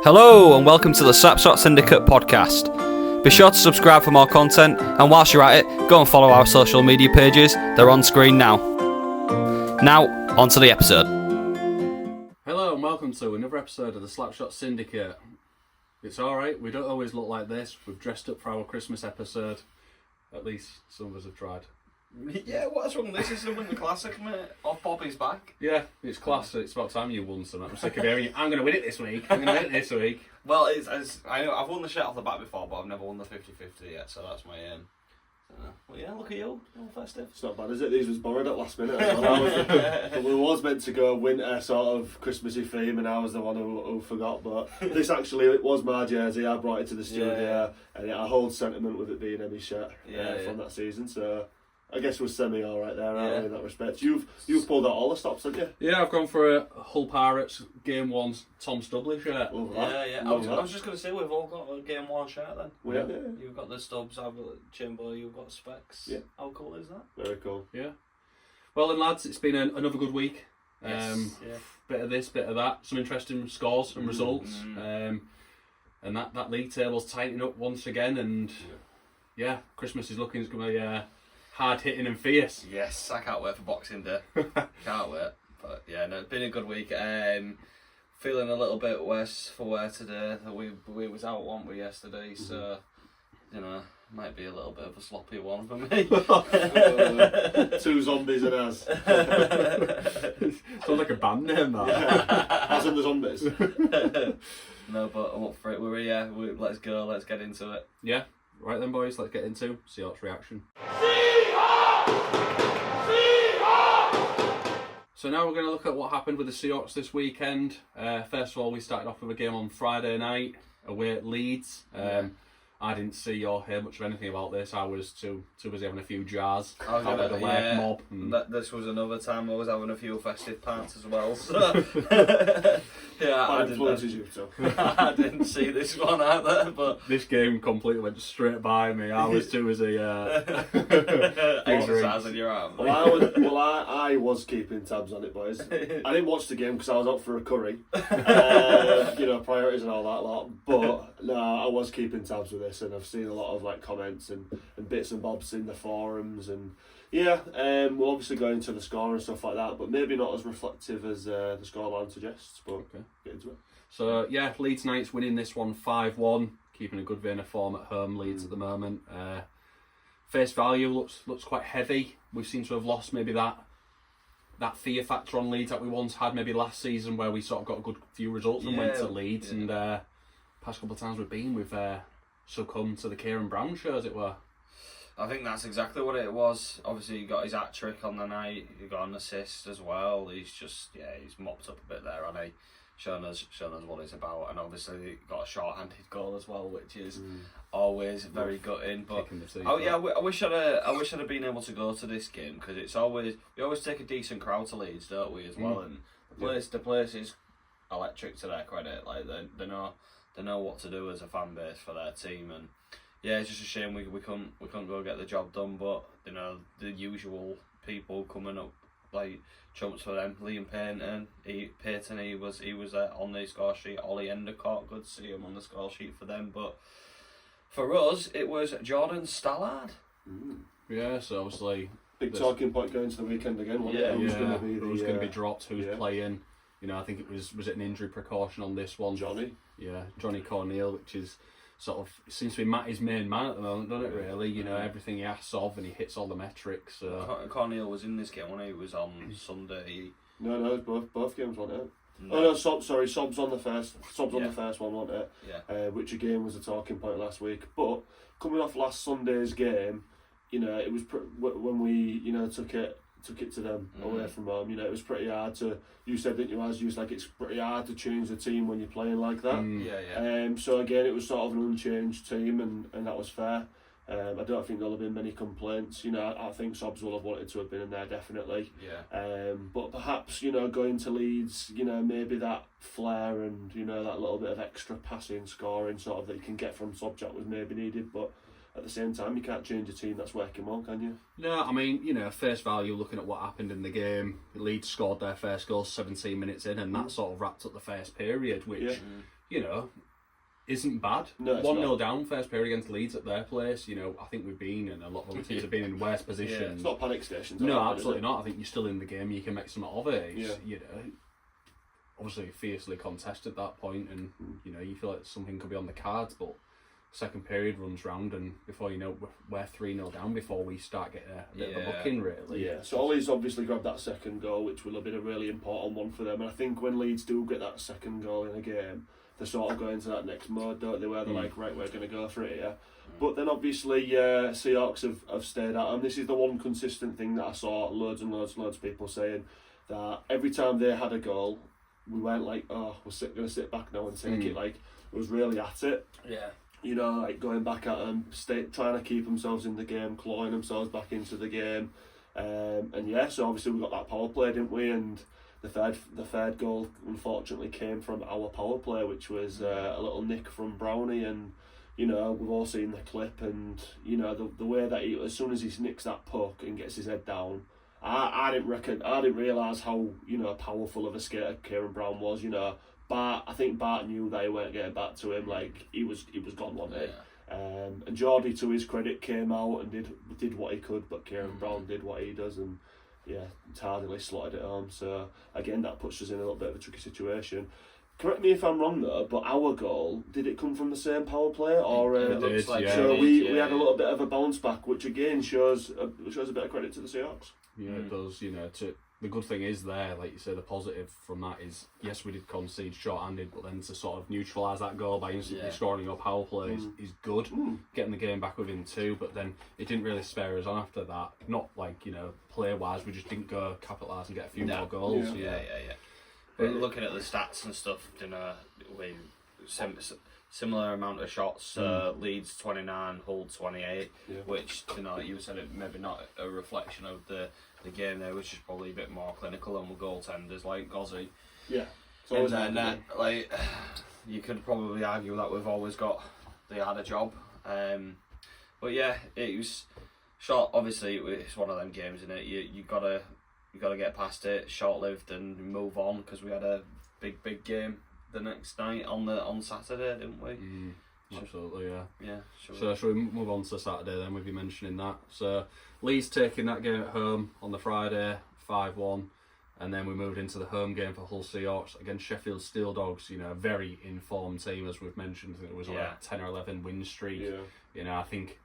Hello and welcome to the Slapshot Syndicate podcast. Be sure to subscribe for more content, and whilst you're at it, go and follow our social media pages. They're on screen now. Now, on to the episode. Hello and welcome to another episode of the Slapshot Syndicate. It's alright, we don't always look like this. We've dressed up for our Christmas episode. At least some of us have tried. Yeah, what's wrong? This is the Winter Classic, mate. Off Bobby's back. Yeah, it's class. It's about time you won something. I'm sick of hearing you. I'm going to win it this week. I'm going to win it this week. Well, I know I've won the shit off the bat before, but I've never won the 50-50 yet, so that's my aim. Well, yeah, look at you, all festive. It's not bad, is it? These was borrowed at last minute. But we was meant to go winter sort of Christmassy theme, and I was the one who forgot. But this actually, it was my jersey. I brought it to the studio, and I hold sentiment with it being Emmy's shirt from that season. So I guess we're semi all right there, aren't we, in that respect? You've pulled out all the stops, haven't you? Yeah, I've gone for a Hull Pirates Game 1 Tom Stubley shirt. Yeah. I was just going to say, we've all got a Game 1 shirt then. Yeah. You've got the Stubbs, I've got Chimbo, you've got Specs. Yeah. How cool is that? Very cool. Yeah. Well then, lads, it's been another good week. Yes. Bit of this, bit of that. Some interesting scores and results. And that league table's tightening up once again. And yeah, Christmas is looking, it's going to be hard hitting and fierce. Yes, I can't wait for Boxing Day. Can't wait. But yeah, no, it's been a good week. Feeling a little bit worse for wear today. We was out, weren't we, yesterday? So, might be a little bit of a sloppy one for me. 2 zombies and us. Sounds like a band name, that. As in the zombies. No, but I'm up for it. Let's go. Let's get into it. Yeah. Right then, boys, let's get into Seahawks reaction. So now we're going to look at what happened with the Seahawks this weekend. First of all, we started off with a game on Friday night away at Leeds. I didn't see or hear much of anything about this. I was too busy having a few jars. Mob. This was another time I was having a few festive parts as well. So I didn't see this one either. But this game completely went straight by me. I was too busy exercising your arm. I was keeping tabs on it, boys. I didn't watch the game because I was out for a curry. Priorities and all that lot. But no, I was keeping tabs with this, and I've seen a lot of comments and bits and bobs in the forums, and we're obviously going to the score and stuff like that, but maybe not as reflective as the scoreline suggests. But get into it. So Leeds Knights winning this one 5-1, keeping a good vein of form at home. Leeds at the moment. Face value looks quite heavy. We seem to have lost maybe that fear factor on Leeds that we once had maybe last season, where we sort of got a good few results and went to Leeds, and past couple of times we've succumbed to the Kieran Brown show, as it were. I think that's exactly what it was. Obviously, he got his hat trick on the night. He got an assist as well. He's mopped up a bit there, and he shown us what it's about. And obviously, he got a short-handed goal as well, which is always very gutting. But I wish I'd have been able to go to this game, because we always take a decent crowd to Leeds, don't we, as well? And the place is electric, to their credit. Like they know what to do as a fan base for their team, and it's just a shame we couldn't go get the job done. But the usual people coming up like chumps for them. Liam Payton, he was on the score sheet. Ollie Endicott, good to see him on the score sheet for them. But for us, it was Jordan Stallard. Yeah, so obviously big talking point going to the weekend again. Wasn't it? Who's going to be dropped? Who's playing? I think it was it an injury precaution on this one? Johnny. Yeah, Johnny Corneal, which is sort of seems to be his main man at the moment, doesn't it? Really, everything he asks of, and he hits all the metrics. So. Corneal was in this game when he was on Sunday. No, it was both games, wasn't it? No. Oh no, Sob's on the first. On the first one, wasn't it? Yeah. Which again was a talking point last week. But coming off last Sunday's game, it was when we took it to them away from home. It was pretty hard to. You said, didn't you? It's pretty hard to change the team when you're playing like that. So again, it was sort of an unchanged team, and that was fair. I don't think there'll have been many complaints. I think Sobs will have wanted to have been in there, definitely. Yeah. But perhaps going to Leeds, maybe that flair and that little bit of extra passing, scoring sort of that you can get from Sobchak was maybe needed, but. At the same time, you can't change a team that's working well, can you? No, I mean, face value, looking at what happened in the game, Leeds scored their first goal 17 minutes in, and that sort of wrapped up the first period, which isn't bad. No, it's 1-0 not. down, first period against Leeds at their place. I think we've been, and a lot of other teams have been in worse positions. It's not panic stations. No, are they, absolutely not. I think you're still in the game. You can make something of it. It's, Yeah. Obviously fiercely contested at that point, and you feel like something could be on the cards. But second period runs round, and before you know, we're 3-0 down before we start getting a bit of a booking, really. Yeah. So Ollie's obviously grabbed that second goal, which will have been a really important one for them. And I think when Leeds do get that second goal in a game, they sort of go into that next mode, don't they? Where they're like, right, we're going to go for it here. But then obviously Seahawks have stayed at them. This is the one consistent thing that I saw loads of people saying, that every time they had a goal, we weren't like, oh, we're going to sit back now and take it. Like, it was really at it. Yeah. Like going back at them, trying to keep themselves in the game, clawing themselves back into the game. So obviously we got that power play, didn't we? And the third goal unfortunately came from our power play, which was a little nick from Brownie, and we've all seen the clip, and the way that he, as soon as he nicks that puck and gets his head down, I didn't realise how powerful of a skater Kieran Brown was. I think Bart knew they weren't getting back to him. Like, he was gone one day. And Geordie, to his credit, came out and did what he could, but Kieran Brown did what he does, and tardily slotted it home. So again, that puts us in a little bit of a tricky situation. Correct me if I'm wrong though, but our goal, did it come from the same power play, or it looks like so we had a little bit of a bounce back, which again shows a bit of credit to the Seahawks. Yeah, it does. The good thing is there, like you say, the positive from that is, yes, we did concede short-handed, but then to sort of neutralise that goal by instantly scoring your power play is good. Getting the game back within 2, but then it didn't really spare us on after that. Not like, play-wise, we just didn't go capitalise and get a few more goals. Yeah. But looking at the stats and stuff, we similar amount of shots. Leeds 29, Hull 28, which you said it maybe not a reflection of the game there, which is probably a bit more clinical than goaltenders like Gozzy. Yeah. And then you could probably argue that we've always got the harder job. But yeah, it was short. Obviously, it's one of them games, isn't it? You gotta get past it, short-lived, and move on, because we had a big game the next night on Saturday, didn't we? Absolutely, yeah. Yeah. So shall we move on to Saturday then, with you mentioning that? So Leeds taking that game at home on the Friday, 5-1, and then we moved into the home game for Hull Seahawks against Sheffield Steel Dogs. A very informed team, as we've mentioned. I think it was a 10 or 11 win streak. I think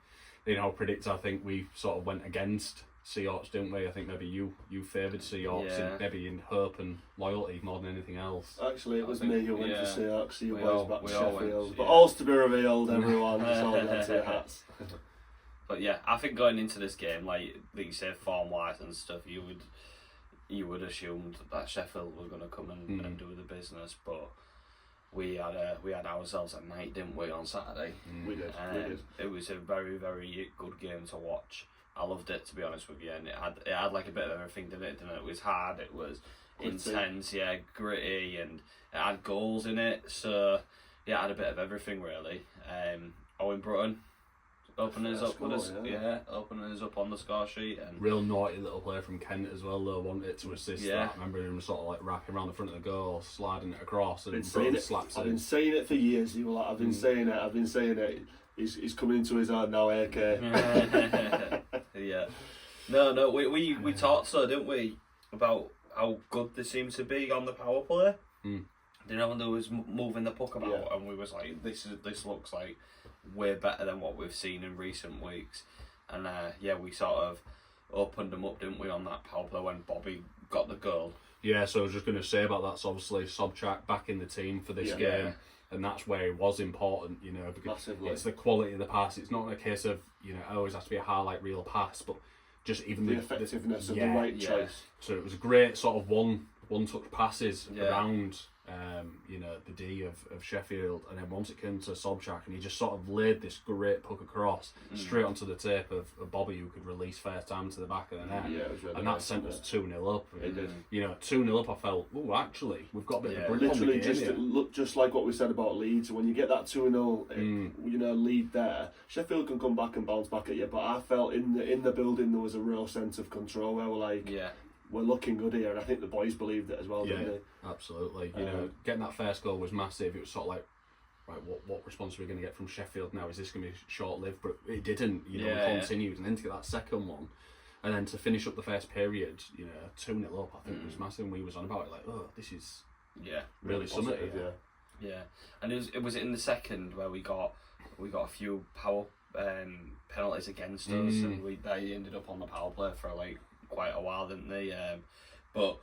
I think we sort of went against Seahawks, didn't we? I think maybe you favoured Seahawks, maybe in hope and loyalty more than anything else. Actually, it was me who went for Seahawks. You boys back to Sheffield. But yeah. all's to be revealed, everyone. It's all down to your hats. But yeah, I think going into this game, like you said, form-wise and stuff, you would assumed that Sheffield were going to come and do the business, but we had ourselves a night, didn't we, on Saturday? We did. It was a very, very good game to watch. I loved it, to be honest with you, and it had like a bit of everything, didn't it? It was hard, it was intense, gritty, and it had goals in it. So it had a bit of everything, really. Owen Brutton opening us up opening us up on the score sheet, and real naughty little play from Kent as well, though. Wanted to assist that. I remember him sort of like wrapping around the front of the goal, sliding it across, and Brutton slaps it. I've been saying it for years. You were like, I've been saying it. He's coming into his own now, AK. Yeah. No, we talked, so didn't we, about how good they seemed to be on the power play. When they was moving the puck about, and we was like, this looks like way better than what we've seen in recent weeks. And we sort of opened them up, didn't we, on that power play when Bobby got the goal. Yeah, so I was just going to say about that. So obviously Sobchak back in the team for this game. And that's where it was important, because massively. It's the quality of the pass. It's not a case of, it always has to be a highlight reel pass, but just even the effectiveness of the right choice. So it was a great sort of one-touch passes around, the D of Sheffield, and then once it came to Sobchak, and he just sort of laid this great puck across straight onto the tape of Bobby, who could release first time to the back of the net. Yeah, it was really and that sent us 2-0 up. It did. 2-0 up, I felt, actually, we've got a bit of a grip on the literally game just like what we said about Leeds. When you get that 2-0, lead there, Sheffield can come back and bounce back at you. But I felt in the building there was a real sense of control where we're like, we're looking good here, and I think the boys believed it as well, didn't they? Absolutely. Getting that first goal was massive. It was sort of like right, what response are we going to get from Sheffield now? Is this going to be short-lived? But it didn't, it continued. And then to get that second one, and then to finish up the first period, 2-0 up, I think was massive. And we was on about it like, oh, this is really something. Yeah, and it was in the second where we got a few power penalties against us, and they ended up on the power play for like quite a while, didn't they? But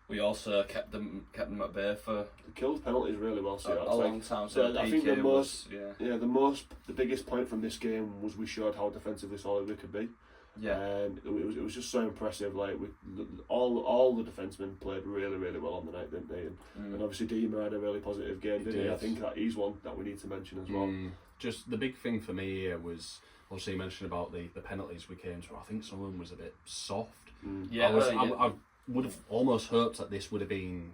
we also kept them at bay for killed penalties really well. A long time. So I think the biggest point from this game was we showed how defensively solid we could be. Yeah, and it was just so impressive. Like all the defensemen played really, really well on the night, didn't they? And obviously Dima had a really positive game, didn't he? I think that he's one that we need to mention as well. Just the big thing for me here was obviously you mentioned about the penalties we came to. I think some of them was a bit soft. I would have almost hoped that this would have been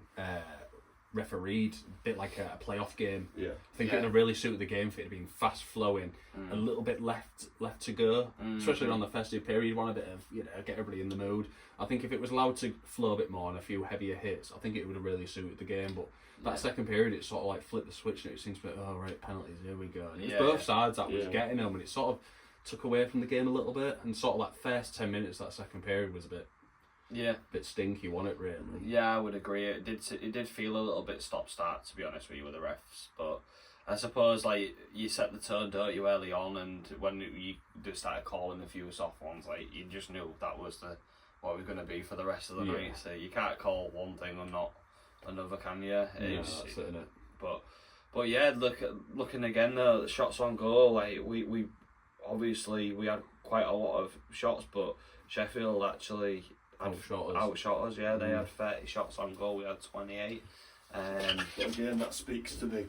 refereed a bit like a playoff game. I think it would have really suited the game for it to be fast flowing, a little bit left to go, especially on the festive period. You want a bit of get everybody in the mood. I think if it was allowed to flow a bit more and a few heavier hits, I think it would have really suited the game. But that second period, it sort of like flipped the switch and it seems to be, oh right, penalties, here we go. And it was both sides that was getting them, and it sort of took away from the game a little bit. And sort of like first 10 minutes that second period was a bit stinky, wasn't it, really? Yeah, I would agree. It did feel a little bit stop-start, to be honest with you, with the refs. But I suppose, like, you set the tone, don't you, early on, and when you just started calling a few soft ones, like, you just knew that was what it was going to be for the rest of the night. So you can't call one thing and not another, can you? That's it, innit? But yeah, looking again, the shots on goal, like, we obviously, we had quite a lot of shots, but Sheffield actually outshot us. Yeah, they had 30 shots on goal. We had 28. Again, that speaks to the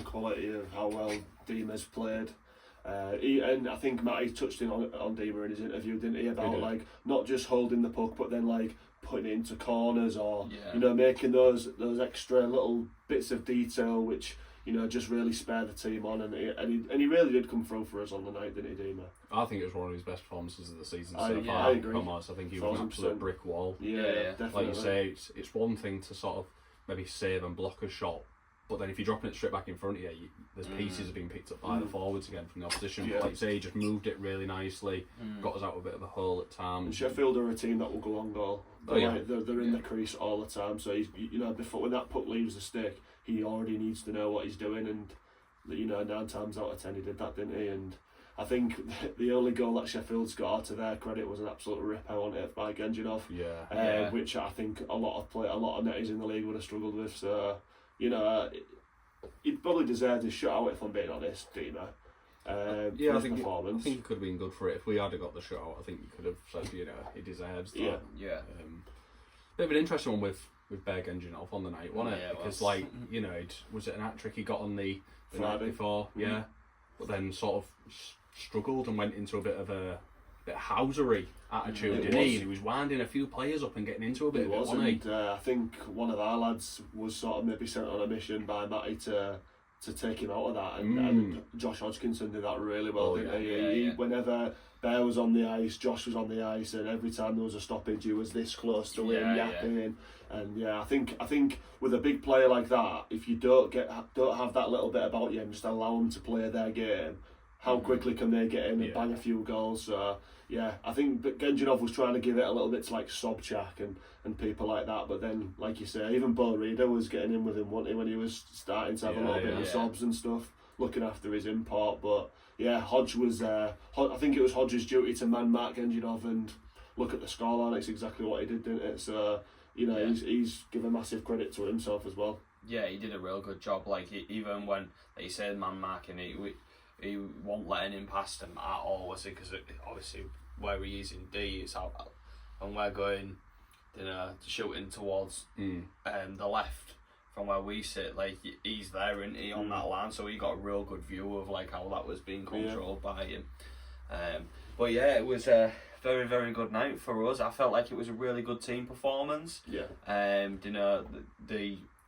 quality of how well Dima's played. And I think Matty touched on Dima in his interview, didn't he? About like not just holding the puck, but then like putting it into corners or making those extra little bits of detail which just really spare the team on, and he really did come through for us on the night, didn't he, Dima? I think it was one of his best performances of the season so far. I agree. I think he was an absolute brick wall. Yeah, definitely. Like you say, it's one thing to sort of maybe save and block a shot, but then if you're dropping it straight back in front of you, there's pieces are being picked up by the forwards again from the opposition. But like you say, he just moved it really nicely, got us out of a bit of a hole at times. And Sheffield are a team that will go on goal. They're in the crease all the time. So he's before when that puck leaves the stick, he already needs to know what he's doing, and 9 times out of 10 he did that, didn't he? And I think the only goal that Sheffield's got, to their credit, was an absolute rip out on it by Genjinov, which I think a lot of netties in the league would have struggled with. So he'd probably deserved his shutout, if I'm being honest, Dima. I think he could have been good for it. If we had got the shutout, I think you could have said, he deserves that. Bit of an interesting one with Bear Genjinov on the night, wasn't it? Because was it an hat trick he got on the night before? But then sort of struggled and went into a bit of a housery attitude, didn't he? He was winding a few players up and getting into a bit of it, wasn't he? I think one of our lads was sort of maybe sent on a mission by Matty to take him out of that, and Josh Hodgkinson did that really well, didn't he? Whenever Bear was on the ice, Josh was on the ice, and every time there was a stoppage, he was this close to him, yapping. And I think with a big player like that, if you don't have that little bit about you and just allow them to play their game, how quickly can they get in and bang a few goals? So I think Genjinov was trying to give it a little bit to like Sobchak and people like that, but then, like you say, even Bo Reader was getting in with him, wasn't he, when he was starting to have a little bit of sobs and stuff, looking after his import. But Hodge was I think it was Hodge's duty to man mark Genjinov, and look at the scoreline, it's exactly what he did, didn't it? So he's given massive credit to himself as well. Yeah, he did a real good job. Like, even when he said man marking, he wasn't letting him past him at all, was he? Because obviously where he is in D, it's out, and we're going, shooting towards the left from where we sit. Like, he's there, isn't he, on that line? So he got a real good view of like how that was being controlled by him. But it was a very, very good night for us. I felt like it was a really good team performance. The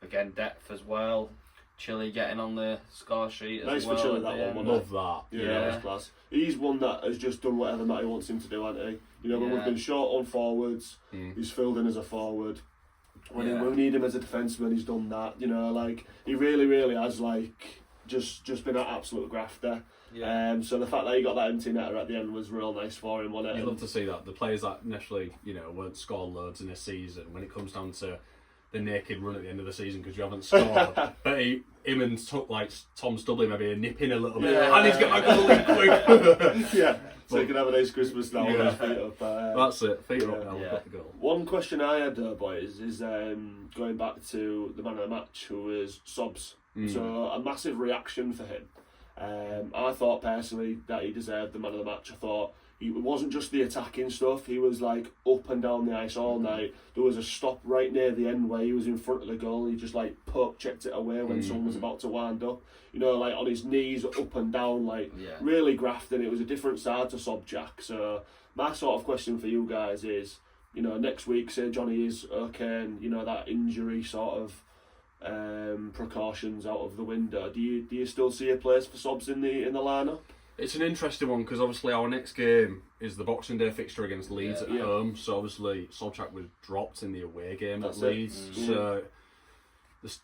again, depth as well. Chile getting on the score sheet as well. Nice for Chile, that one. Love that. That's class. He's one that has just done whatever Matty wants him to do, hasn't he? When we've been short on forwards, he's filled in as a forward. When we need him as a defenseman, he's done that. He really, really has just been an absolute grafter. Yeah. So the fact that he got that empty netter at the end was real nice for him, wasn't it? You love to see that. The players that initially, won't score loads in a season, when it comes down to the naked run at the end of the season because you haven't scored, but him and Tom Stubley maybe a nip in a little bit. Yeah. I need to get my goal in quick. Yeah, so you can have a nice Christmas now with Yeah. his feet up. That's it. Feet up now. Yeah. Got the goal. One question I had, boys, is going back to the man of the match, who was Sobs. So a massive reaction for him. I thought personally that he deserved the man of the match. I thought it wasn't just the attacking stuff, he was like up and down the ice all night. There was a stop right near the end where he was in front of the goal, he just like poke checked it away when someone was about to wind up, like on his knees up and down, like really grafting. It was a different side to Sobchak. So my sort of question for you guys is, next week say Johnny is okay and that injury sort of precautions out of the window, do you still see a place for Sobs in the lineup? It's an interesting one because obviously our next game is the Boxing Day fixture against Leeds at home. So obviously Sobchak was dropped in the away game at Leeds. So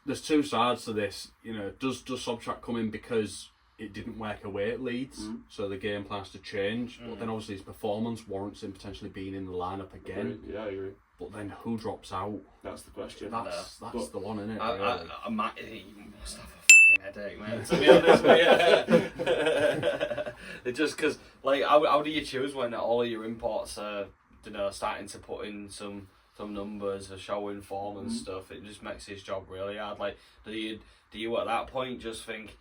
there's two sides to this. Does Sobchak come in because it didn't work away at Leeds, so the game plan has to change? But then obviously his performance warrants him potentially being in the lineup again. Yeah, I agree. But then who drops out? That's the question. That's the one, isn't it? I might, he must have a headache, man. To be honest with you, it's just because, like, how do you choose when all of your imports are, starting to put in some numbers or showing form and stuff? It just makes his job really hard. Like, do you at that point just think,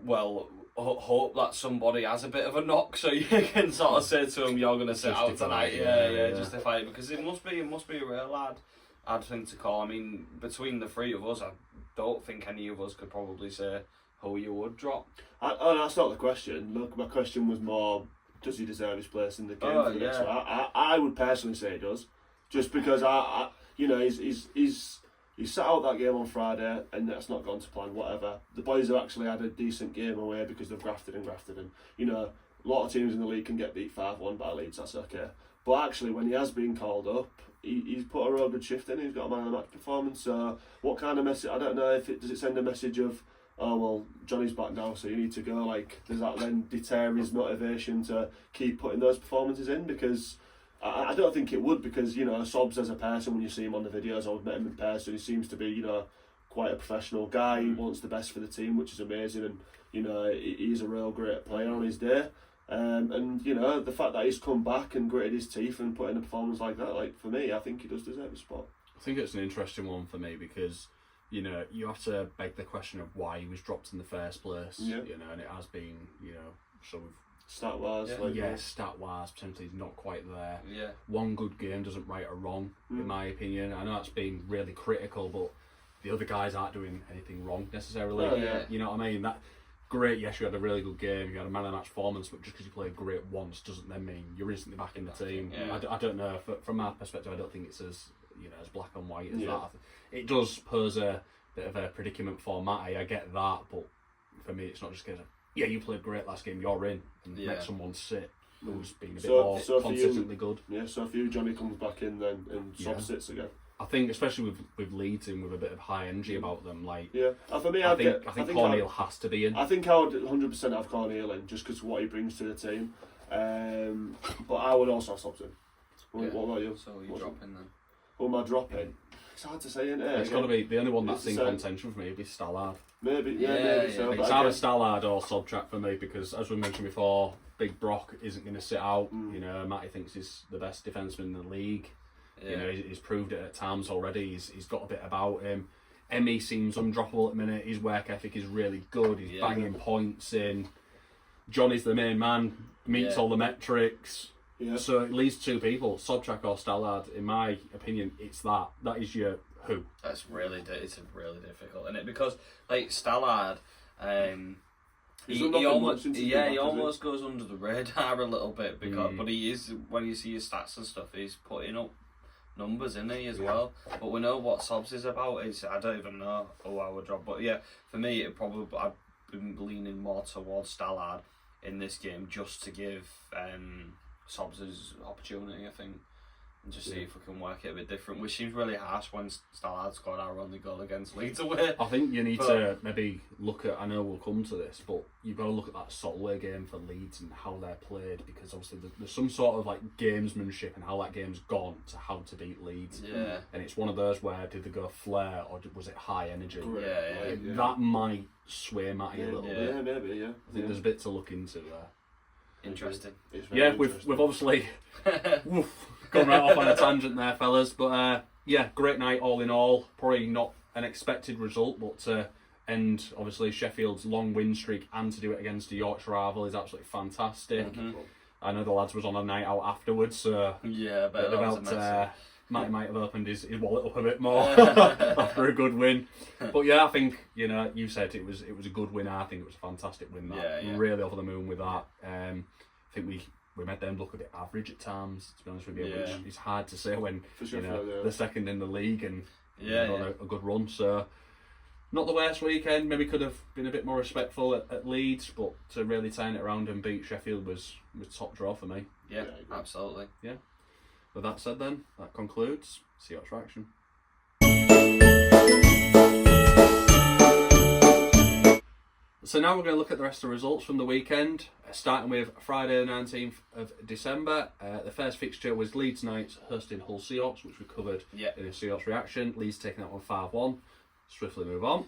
well, hope that somebody has a bit of a knock so you can sort of say to him, you're going to sit out tonight. Yeah, justify it, because it must be a real hard thing to call. I mean, between the three of us, I don't think any of us could probably say who you would drop. That's not the question. Look, my question was more, does he deserve his place in the game for the next one? I would personally say he does, just because he's sat out that game on Friday and that's not gone to plan, whatever. The boys have actually had a decent game away because they've grafted and, a lot of teams in the league can get beat 5-1 by Leeds, that's okay. But actually, when he has been called up, he's put a real good shift in, he's got a man of the match performance. So what kind of message, I don't know if does it send a message of, oh well, Johnny's back now so you need to go, like, does that then deter his motivation to keep putting those performances in? Because I don't think it would, because Sobs as a person, when you see him on the videos, I've met him in person, he seems to be quite a professional guy. He wants the best for the team, which is amazing, and he's a real great player on his day. And the fact that he's come back and gritted his teeth and put in a performance like that, like, for me, I think he does deserve a spot. I think it's an interesting one for me because you have to beg the question of why he was dropped in the first place. And it has been sort of stat-wise, stat-wise, potentially he's not quite there. Yeah. One good game doesn't right or wrong, in my opinion. I know that's been really critical, but the other guys aren't doing anything wrong necessarily. You know what I mean? That great, yes, you had a really good game, you had a man of the match performance, but just because you played great once doesn't then mean you're instantly back in the team. Yeah. I don't know, from my perspective, I don't think it's as as black and white as that. It does pose a bit of a predicament for Matty, I get that, but for me it's not just because you played great last game, you're in, and make someone sit who's been a bit more consistently good. Yeah, so if Johnny comes back in then and Sob sits again. I think, especially with Leeds in with a bit of high energy about them, like for me, I think Cornel has to be in. I think I would 100% have Cornel in just because of what he brings to the team. But I would also have Sobs in. What about you? So you drop in then? Who am I dropping? It's hard to say, isn't it? It's got to be the only one that's in contention for me would be Stallard. Maybe so. It's either Stallard or Sobchak for me because, as we mentioned before, Big Brock isn't going to sit out. Matty thinks he's the best defenseman in the league. He's proved it at times already. He's got a bit about him. Emmy seems undroppable at the minute. His work ethic is really good. He's banging points in. Johnny's the main man. Meets all the metrics. Yeah. So it leaves two people, Sobchak or Stallard. In my opinion, it's that. That is your who. It's really difficult, isn't it? Because like Stallard, he almost goes under the radar a little bit because, but he is, when you see his stats and stuff, he's putting up numbers, isn't he, as well? But we know what Sobs is about. I don't even know who I would drop, but for me, I've been leaning more towards Stallard in this game just to give Sobs his opportunity. I think and just see if we can work it a bit different, which seems really harsh when Stallard scored our only goal against Leeds away. I think you need to maybe look at, I know we'll come to this, but you've got to look at that Solway game for Leeds and how they're played, because obviously there's some sort of like gamesmanship and how that game's gone to how to beat Leeds. Yeah. And it's one of those where did they go flair or was it high energy? Yeah. That might sway Matty a little bit. Yeah, maybe, yeah. I think there's a bit to look into there. Interesting. Yeah, we've obviously gone right off on a tangent there, fellas. But yeah, great night all in all. Probably not an expected result, but to end obviously Sheffield's long win streak and to do it against a Yorkshire rival is absolutely fantastic. I know the lads was on a night out afterwards, so yeah, but Matty might have opened his wallet up a bit more after a good win. But yeah, I think you said it was a good win. I think it was a fantastic win. Really over the moon with that. I think we made them look a bit average at times, to be honest with you, which is hard to say when they're second in the league and on a good run. So not the worst weekend. Maybe could have been a bit more respectful at Leeds, but to really turn it around and beat Sheffield was top draw for me. Yeah, absolutely. Yeah. With that said then, that concludes Seahawks Reaction. So now we're going to look at the rest of the results from the weekend, starting with Friday the 19th of December. The first fixture was Leeds Knights hosting Hull Seahawks, which we covered in a Seahawks Reaction. Leeds taking that one 5-1. Swiftly move on.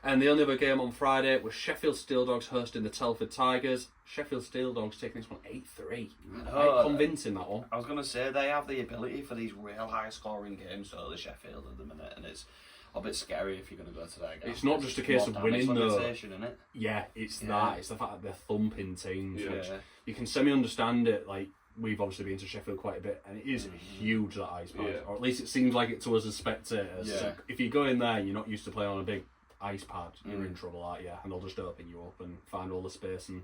And the only other game on Friday was Sheffield Steel Dogs hosting the Telford Tigers. Sheffield Steel Dogs taking this one 8-3. Quite convincing, that one. I was going to say, they have the ability for these real high-scoring games, so the Sheffield at the minute, and it's a bit scary if you're going to go to that game. It's not just a case of winning, though. Isn't it? Yeah, it's that. It's the fact that they're thumping teams, which you can semi-understand it. Like, we've obviously been to Sheffield quite a bit, and it is huge, that ice pad. Or at least it seems like it to us as spectators. So if you go in there, you're not used to playing on a big ice pad, you're in trouble, aren't you? And they'll just open you up and find all the space and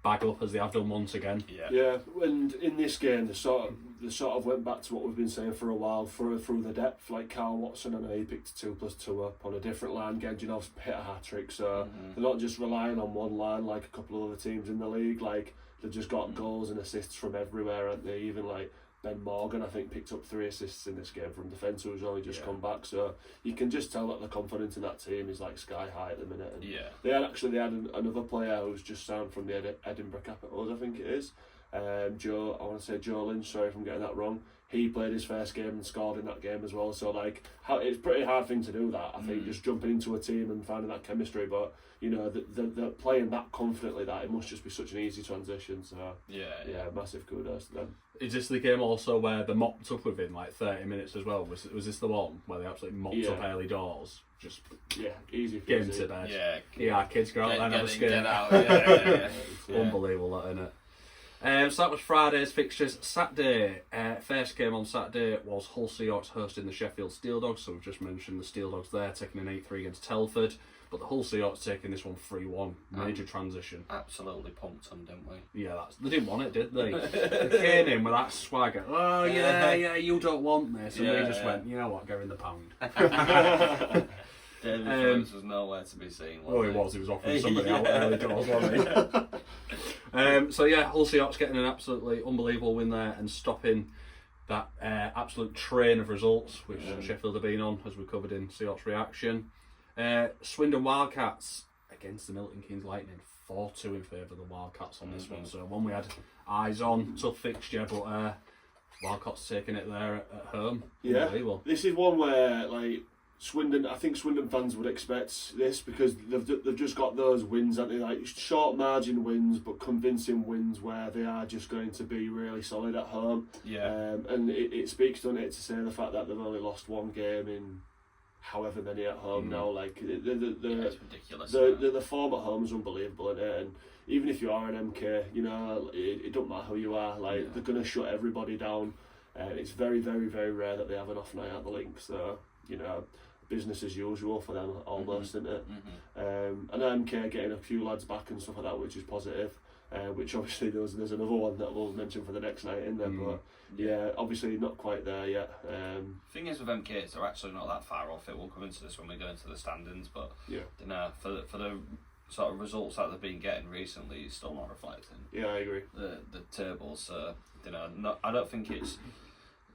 bag up as they have done once again. Yeah, and in this game, they sort of went back to what we've been saying for a while, through the depth. Like Carl Watson, I know he picked 2+2 up on a different line. Genjinov's hit a hat trick, so they're not just relying on one line like a couple of other teams in the league. Like they've just got goals and assists from everywhere, aren't they? Even like Ben Morgan, I think, picked up 3 assists in this game from defence, who's only just come back. So you can just tell that the confidence in that team is like sky high at the minute. And they had another player who's just signed from the Edinburgh Capitals, I think it is. Joe Lynch, sorry if I'm getting that wrong. He played his first game and scored in that game as well. So like, it's a pretty hard thing to do that. I think just jumping into a team and finding that chemistry. But they're playing that confidently that it must just be such an easy transition. So massive kudos to them. Is this the game also where they mopped up within like 30 minutes as well? Was this the one where they absolutely mopped up early doors? Just easy. Get into bed. Kids go out there and have a skate. Unbelievable, that, isn't it? So that was Friday's fixtures. Saturday, first game on Saturday was Hull Seahawks hosting the Sheffield Steel Dogs. So we've just mentioned the Steel Dogs there taking an 8-3 against Telford, but the Hull Seahawks taking this one 3-1. Major transition. Absolutely pumped them, didn't we? Yeah, they didn't want it, did they? They came in with that swagger. Oh yeah, you don't want this, and we just went, you know what, go in the pound. David Phillips was nowhere to be seen. He was offering somebody out early doors, wasn't he? So yeah, Hull Seahawks getting an absolutely unbelievable win there and stopping that absolute train of results which Sheffield have been on, as we covered in Seahawks Reaction. Swindon Wildcats against the Milton Keynes Lightning, 4-2 in favour of the Wildcats on this one. So one we had eyes on, tough fixture, but Wildcats taking it there at home. Yeah, this is one where like Swindon, I think Swindon fans would expect this because they've just got those wins, aren't they? Like short margin wins, but convincing wins where they are just going to be really solid at home. And it speaks, doesn't it, to say the fact that they've only lost one game in however many at home now. Like it's ridiculous. The form at home is unbelievable, isn't it? And even if you are an MK, it don't matter who you are. Like they're gonna shut everybody down. It's very, very, very rare that they have an off night at the link. So business as usual for them almost, isn't it? And MK getting a few lads back and stuff like that, which is positive. Which obviously there's another one that we'll mention for the next night in there, but obviously not quite there yet. Thing is with MK, they're actually not that far off it. We'll come into this when we go into the standings, but for the sort of results that they've been getting recently, it's still not reflecting. Yeah, I agree. The tables, I don't think it's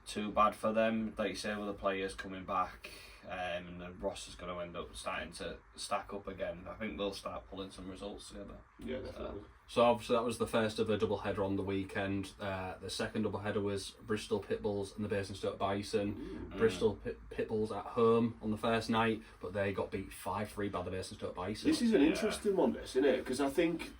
too bad for them. Like you say, with the players coming back, and the Ross is going to end up starting to stack up again. I think they'll start pulling some results together. Yeah, definitely. So obviously that was the first of a double header on the weekend. The second double header was Bristol Pitbulls and the Basingstoke Bison. Bristol Pitbulls at home on the first night, but they got beat 5-3 by the Basingstoke Bison. This is an interesting one, this, isn't it? Because I think,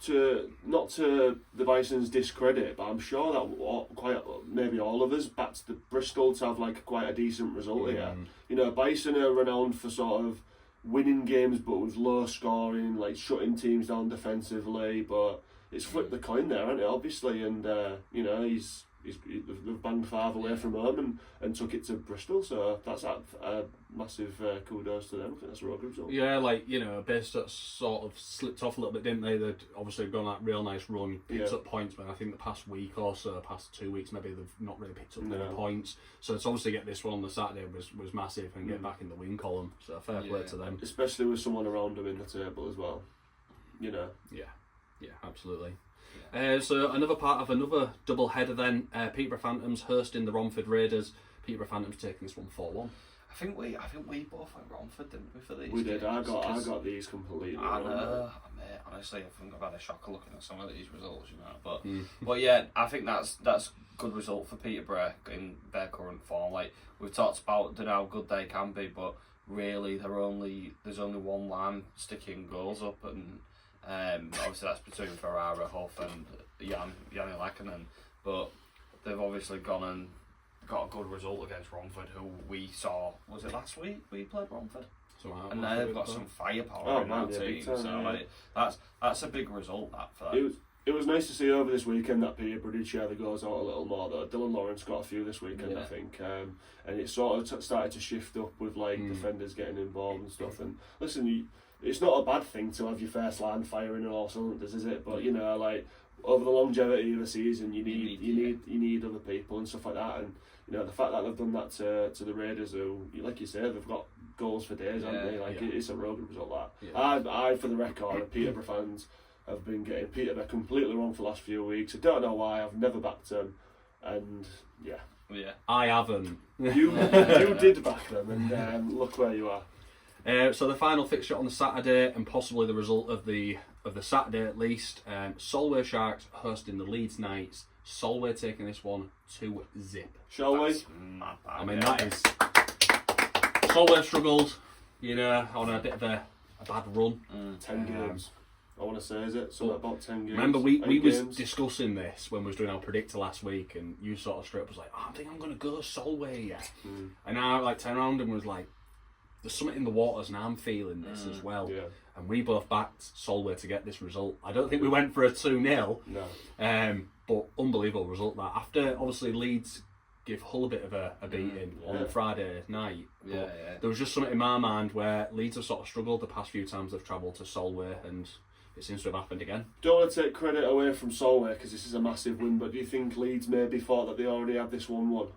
not to the Bison's discredit, but I'm sure that quite maybe all of us backed the Bristol to have like quite a decent result here. You know, Bison are renowned for sort of winning games, but with low scoring, like shutting teams down defensively. But it's flipped the coin there, hasn't it? Obviously, and you know, they've banged 5 away from home and took it to Bristol. So that's a massive kudos to them. I think that's a real good result. Yeah, like, you know, Basingstoke sort of slipped off a little bit, didn't they? They'd obviously gone that real nice run, picked up points, but I think the past week or so, past 2 weeks, maybe they've not really picked up many points. So it's obviously get this one on the Saturday was massive and get back in the win column. So fair play to them. Especially with someone around them in the table as well. You know. Yeah, absolutely. So another part of another double header then, Peterborough Phantoms hosting the Romford Raiders. Peterborough Phantoms taking this one 4-1. I think we both went Romford, didn't we, for these? We did. I got these completely I wrong. know, mate, honestly, I think I've had a shocker looking at some of these results, you know. But yeah, I think that's good result for Peterborough in their current form. Like we've talked about, how good they can be, but really there's only one line sticking goals up, and obviously that's between Ferrara, Huff and Yanni Lackinen. But they've obviously gone and got a good result against Romford, who we saw, was it last week we played Romford? And they've got some firepower in that team. Like, that's a big result for them. It was nice to see over this weekend that Peterborough did share the goals out a little more though. Dylan Lawrence got a few this weekend, I think, and it sort of started to shift up with like defenders getting involved and stuff. And listen, it's not a bad thing to have your first line firing on all cylinders, is it? But you know, like over the longevity of a season, you need other people and stuff like that. And you know, the fact that they've done that to the Raiders, who, like you say, they've got goals for days, haven't they? Like it's a real good result. That I, for the record, Peterborough fans have been getting Peterborough completely wrong for the last few weeks. I don't know why. I've never backed them, and I haven't. You did back them, and look where you are. So the final fixture on the Saturday, and possibly the result of the Saturday at least, Solway Sharks hosting the Leeds Knights. Solway taking this one 2-0. Shall we? I mean, that is... Solway struggled, you know, on a bit of a bad run. 10 games. I want to say, is it? Something about 10 games. Remember, we was discussing this when we was doing our predictor last week, and you sort of straight up was like, I think I'm going to go Solway, And I like turned around and was like, there's something in the waters and I'm feeling this as well. Yeah. And we both backed Solway to get this result. I don't think we went for a 2-0. No. But unbelievable result that. After, obviously, Leeds give Hull a bit of a beating on Friday night. There was just something in my mind where Leeds have sort of struggled the past few times they've travelled to Solway, and it seems to have happened again. Don't want to take credit away from Solway because this is a massive win, but do you think Leeds maybe thought that they already had this 1-1?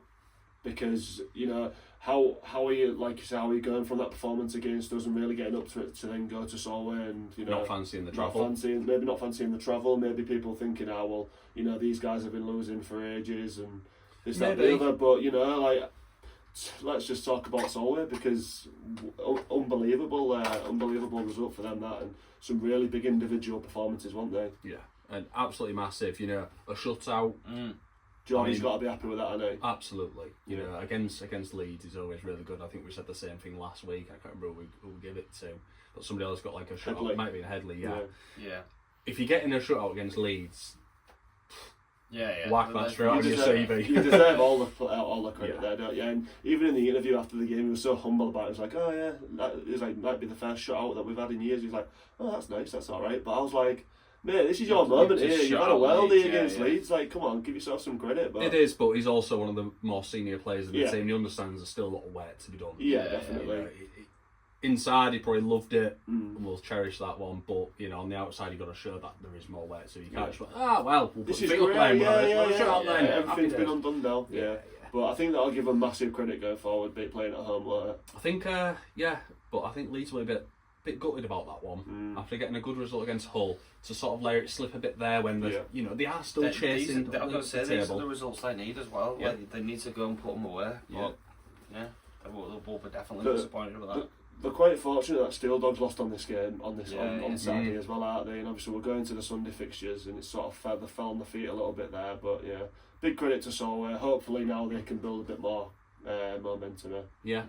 Because, you know, how are you, like you say, how are you going from that performance against us and really getting up to it to then go to Solway and, you know... Not fancying the travel. Maybe not fancying the travel, maybe people thinking, well, you know, these guys have been losing for ages and this, that, and the other, but, you know, like, let's just talk about Solway because unbelievable result for them, that, and some really big individual performances, weren't they? Yeah, and absolutely massive, you know, a shutout... Johnny's got to be happy with that, hasn't he? Absolutely. You know, against Leeds is always really good. I think we said the same thing last week. I can't remember who we give it to. But somebody else got like a shutout. It might be a Headley, yeah. If you're getting a shutout against Leeds, whack that straight on your CV. You deserve all the credit there, don't you? And even in the interview after the game, he was so humble about it. He was like, oh yeah, that is like might be the first shutout that we've had in years. He was like, oh, that's nice, that's all right. But I was like, mate, this is your moment here. You've had a worldie against Leeds. Like, come on, give yourself some credit. But it is, but he's also one of the more senior players in the team. He understands there's still a lot of work to be done. Yeah, definitely. You know, inside, he probably loved it and will cherish that one. But you know, on the outside, you've got to show that there is more work. So you can't just like, we'll this put is great. Everything's been undone now. Yeah. But I think that'll give them massive credit going forward, playing at home later. I think, but I think Leeds will be a bit bit gutted about that one. After getting a good result against Hull, to sort of let it slip a bit there when they are still chasing I've got to say, the these table. are the results they need as well. Yeah. Like, they need to go and put them away. But, they'll be definitely disappointed with that. They're quite fortunate that Steel Dogs lost on this game on Saturday as well, aren't they? And obviously we're going to the Sunday fixtures, and it's sort of fell on the feet a little bit there. But yeah, big credit to Solway. Hopefully now they can build a bit more momentum. Yeah.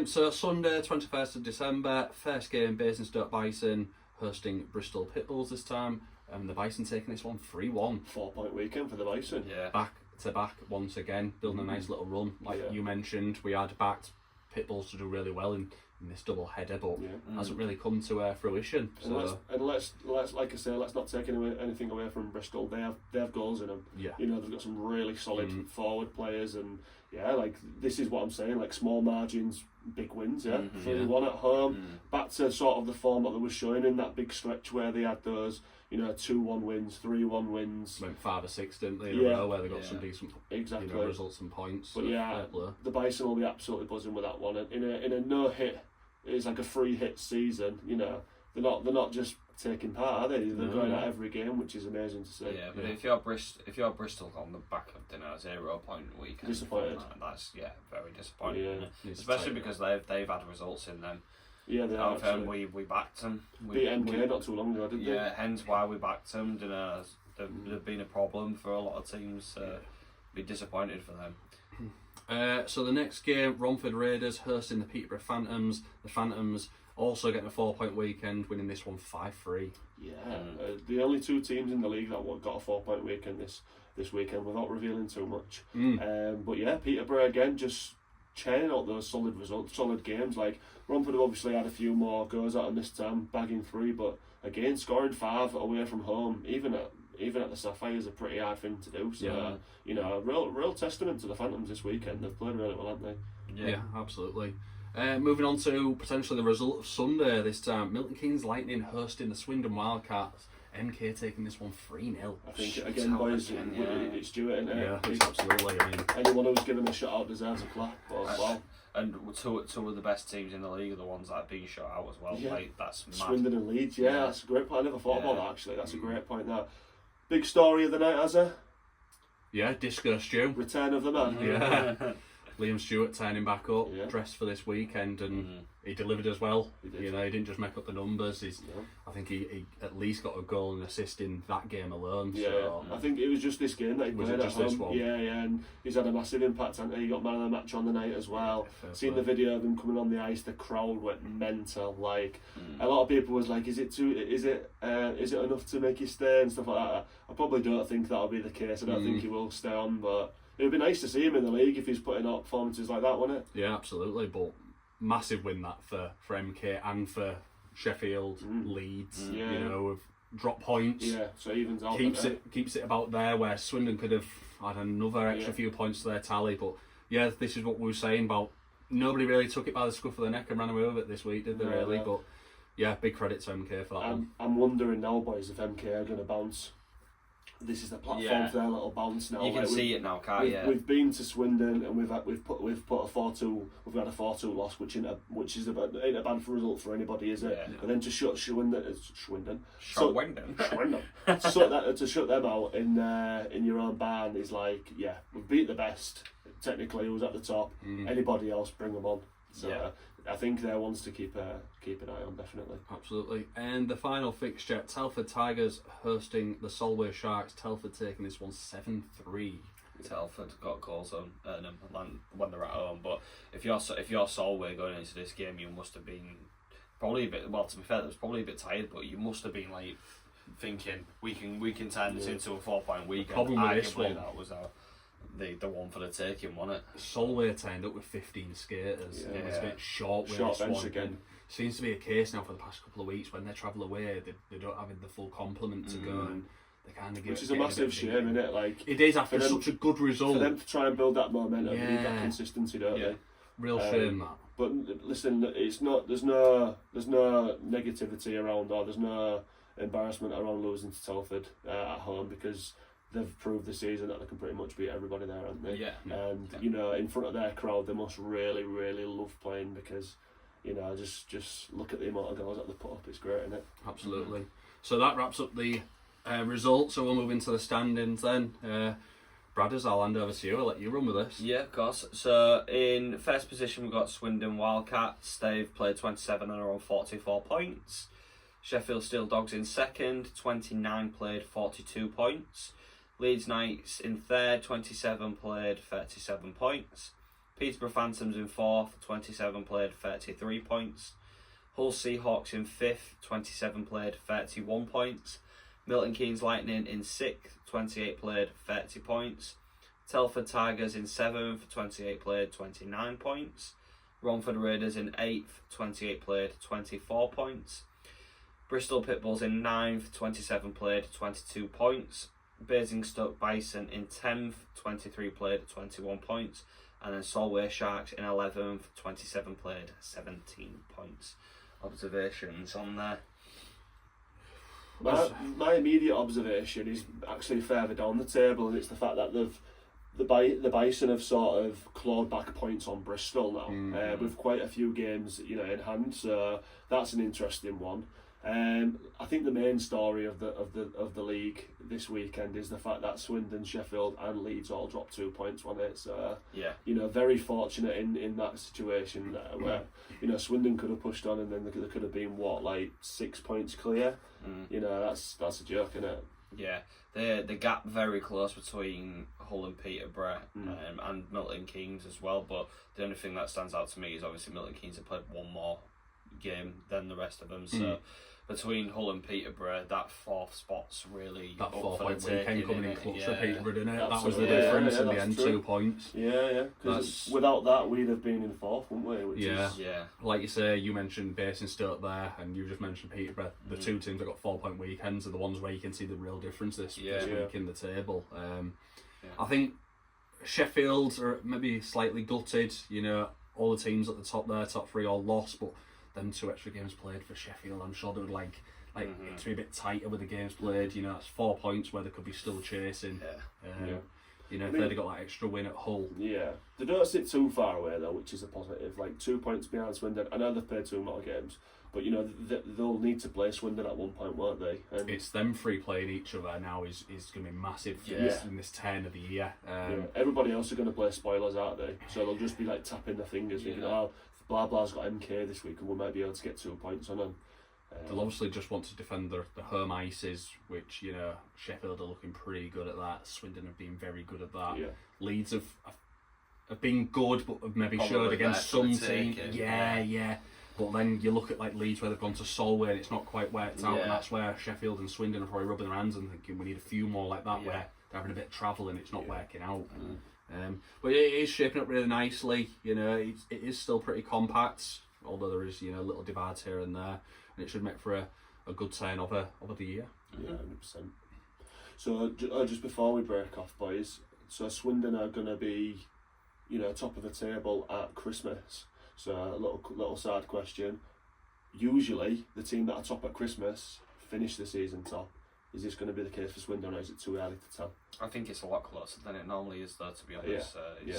So Sunday, 21st of December, first game, Basingstoke Bison hosting Bristol Pitbulls this time, and the Bison taking this one 3-1. 4-point weekend for the Bison. Yeah. Back to back once again, building a nice little run. Like you mentioned, we had backed Pitbulls to do really well in this double header, but hasn't really come to fruition. So Let's like I say, let's not take anything away from Bristol. They have goals in them. Yeah. You know, they've got some really solid forward players, and like this is what I'm saying, like small margins, big wins. 3-1 at home, back to sort of the form that they were showing in that big stretch where they had those 2-1 wins, 3-1 wins. Went 5 or 6, didn't they, in a row, where they got some decent results and points. But the Bison will be absolutely buzzing with that one. And in a no hit, it's like a free hit season. They're not just taking part, are they? They're going at every game, which is amazing to see. Yeah, but if you're Bristol on the back of 0 point weekend, disappointed. That's very disappointing. Yeah. Especially because they've had results in them. Yeah, they have. have. We backed them. Beat MK not too long ago, didn't they? Yeah, hence why we backed them. They've been a problem for a lot of teams. Be disappointed for them. So the next game, Romford Raiders hosting the Peterborough Phantoms. The Phantoms also getting a 4-point weekend, winning this one 5-3. Yeah, the only 2 teams in the league that got a 4-point weekend this weekend, without revealing too much. But yeah, Peterborough again just churning out those solid results, solid games. Like Romford have obviously had a few more goes at them this time, bagging 3, but again scoring 5 away from home, even at the Sapphire, is a pretty hard thing to do. So a real testament to the Phantoms this weekend. They've played really well, haven't they? Yeah, absolutely. Moving on to potentially the result of Sunday this time, Milton Keynes Lightning hosting the Swindon Wildcats. MK taking this one 3-0. I think again, boys, it's due it, isn't it? Yeah, it's absolutely. I mean, anyone who's given a shot out deserves a clap. Wow. And two of the best teams in the league are the ones that have been shot out as well. Yeah. Like, that's mad. Swindon and Leeds. Yeah, that's a great point. I never thought about that actually. That's a great point. That big story of the night, Azza. Yeah, Disco Stew. Return of the man. Yeah. Liam Stewart turning back up, dressed for this weekend, and he delivered as well. He didn't just make up the numbers. I think he at least got a goal and assist in that game alone. Yeah, so. I think it was just this game that he played at home. This one? Yeah, and he's had a massive impact. And he got man of the match on the night as well. Seen the video of him coming on the ice, the crowd went mental. Like a lot of people was like, "Is it enough to make you stay?" and stuff like that. I probably don't think that'll be the case. I don't think he will stay on, but it would be nice to see him in the league if he's putting out performances like that, wouldn't it? Yeah, absolutely. But massive win that for MK and for Sheffield, Leeds. Have dropped points. Yeah, so evens out. Keeps it about there where Swindon could have had another extra few points to their tally. But yeah, this is what we were saying about nobody really took it by the scruff of the neck and ran away with it this week, did they? Really? But yeah, big credit to MK for that one. I'm wondering now, boys, if MK are going to bounce. This is the platform for their little bounce now. You can see it now, can't you? We've been to Swindon and we've put a 4-2. We've had a 4-2 loss, which ain't a bad result for anybody, is it? Yeah. And then to shut Swindon, to shut them out in your own barn is like, we've beat the best. Technically, who's at the top. Anybody else, bring them on. So I think they're ones to keep an eye on, definitely. Absolutely. And the final fixture, Telford Tigers hosting the Solway Sharks. Telford taking this one 7-3. Telford got goals on them when they're at home, but if you're Solway going into this game, you must have been probably a bit. Well, to be fair, it was probably a bit tired, but you must have been like thinking we can turn this into a 4-point weekend. The problem with this one, that was the one for the taking, wasn't it? Solway turned up with 15 skaters. It was a bit short bench again. Seems to be a case now for the past couple of weeks when they travel away, they don't have the full complement to go, and they kind of which is a massive shame, isn't it? Like it is after such a good result for them to try and build that momentum, need that consistency, don't they? Real shame that. But listen, it's not. There's no negativity around, or there's no embarrassment around losing to Telford at home, because they've proved this season that they can pretty much beat everybody there, haven't they? Yeah. And in front of their crowd, they must really, really love playing, because you know, just look at the amount of goals that they put up. It's great, isn't it? Absolutely. So that wraps up the results. So we'll move into the standings then. Bradders, I'll hand over to you. I'll let you run with this. Yeah, of course. So in first position we've got Swindon Wildcats. They've played 27 and are on 44 points. Sheffield Steel Dogs in second, 29 played, 42 points. Leeds Knights in third, 27 played, 37 points. Peterborough Phantoms in fourth, 27 played, 33 points. Hull Seahawks in fifth, 27 played, 31 points. Milton Keynes Lightning in sixth, 28 played, 30 points. Telford Tigers in seventh, 28 played, 29 points. Romford Raiders in eighth, 28 played, 24 points. Bristol Pitbulls in ninth, 27 played, 22 points. Basingstoke Bison in 10th, 23 played, 21 points. And then Solway Sharks in 11th, 27 played, 17 points. Observations on there? My immediate observation is actually further down the table, and it's the fact that the Bison have sort of clawed back points on Bristol now, with quite a few games, you know, in hand. So that's an interesting one. I think the main story of the league this weekend is the fact that Swindon, Sheffield, and Leeds all dropped 2 points on it. So you know, very fortunate in that situation where you know Swindon could have pushed on, and then there could have been like 6 points clear. You know, that's a joke, isn't it? Yeah, the gap very close between Hull and Peterborough and Milton Keynes as well. But the only thing that stands out to me is obviously Milton Keynes have played one more game than the rest of them. So between Hull and Peterborough, that fourth spot's really That up 4 for point the taking, weekend coming in innit? clutch for Peterborough, didn't it? That was the Absolutely. difference in the That's end, true. 2 points. Yeah. Because without that, we'd have been in fourth, wouldn't we? Which is, Yeah. Like you say, you mentioned Basingstoke there, and you just mentioned Peterborough. The two teams that got 4 point weekends are the ones where you can see the real difference this week in the table. I think Sheffield are maybe slightly gutted. You know, all the teams at the top there, top three, all lost, but them 2 extra games played for Sheffield, I'm sure they would like it to be a bit tighter with the games played. You know, that's 4 points where they could be still chasing. You know, if they'd have got that extra win at Hull. Yeah, they don't sit too far away though, which is a positive. Like 2 points behind Swindon. I know they've played 2 more games, but you know they'll need to play Swindon at one point, won't they? And it's them 3 playing each other now is going to be massive in this turn of the year. Everybody else are going to play spoilers, aren't they? So they'll just be like tapping their fingers, thinking, "Oh, blah blah's got MK this week, and we might be able to get 2 points on them." They'll obviously just want to defend the home ices, which, you know, Sheffield are looking pretty good at that. Swindon have been very good at that. Leeds have been good, but have maybe showed against some teams. Yeah. But then you look at like Leeds where they've gone to Solway and it's not quite worked out, and that's where Sheffield and Swindon are probably rubbing their hands and thinking we need a few more like that where they're having a bit of travel and it's not working out. But it is shaping up really nicely. You know, it is still pretty compact, although there is, you know, little divides here and there. And it should make for a good turn over the year. Yeah, 100%. So just before we break off, boys, so Swindon are going to be, you know, top of the table at Christmas. So a little side question. Usually, the team that are top at Christmas finish the season top. Is this going to be the case for Swindon, or is it too early to tell? I think it's a lot closer than it normally is, though, to be honest.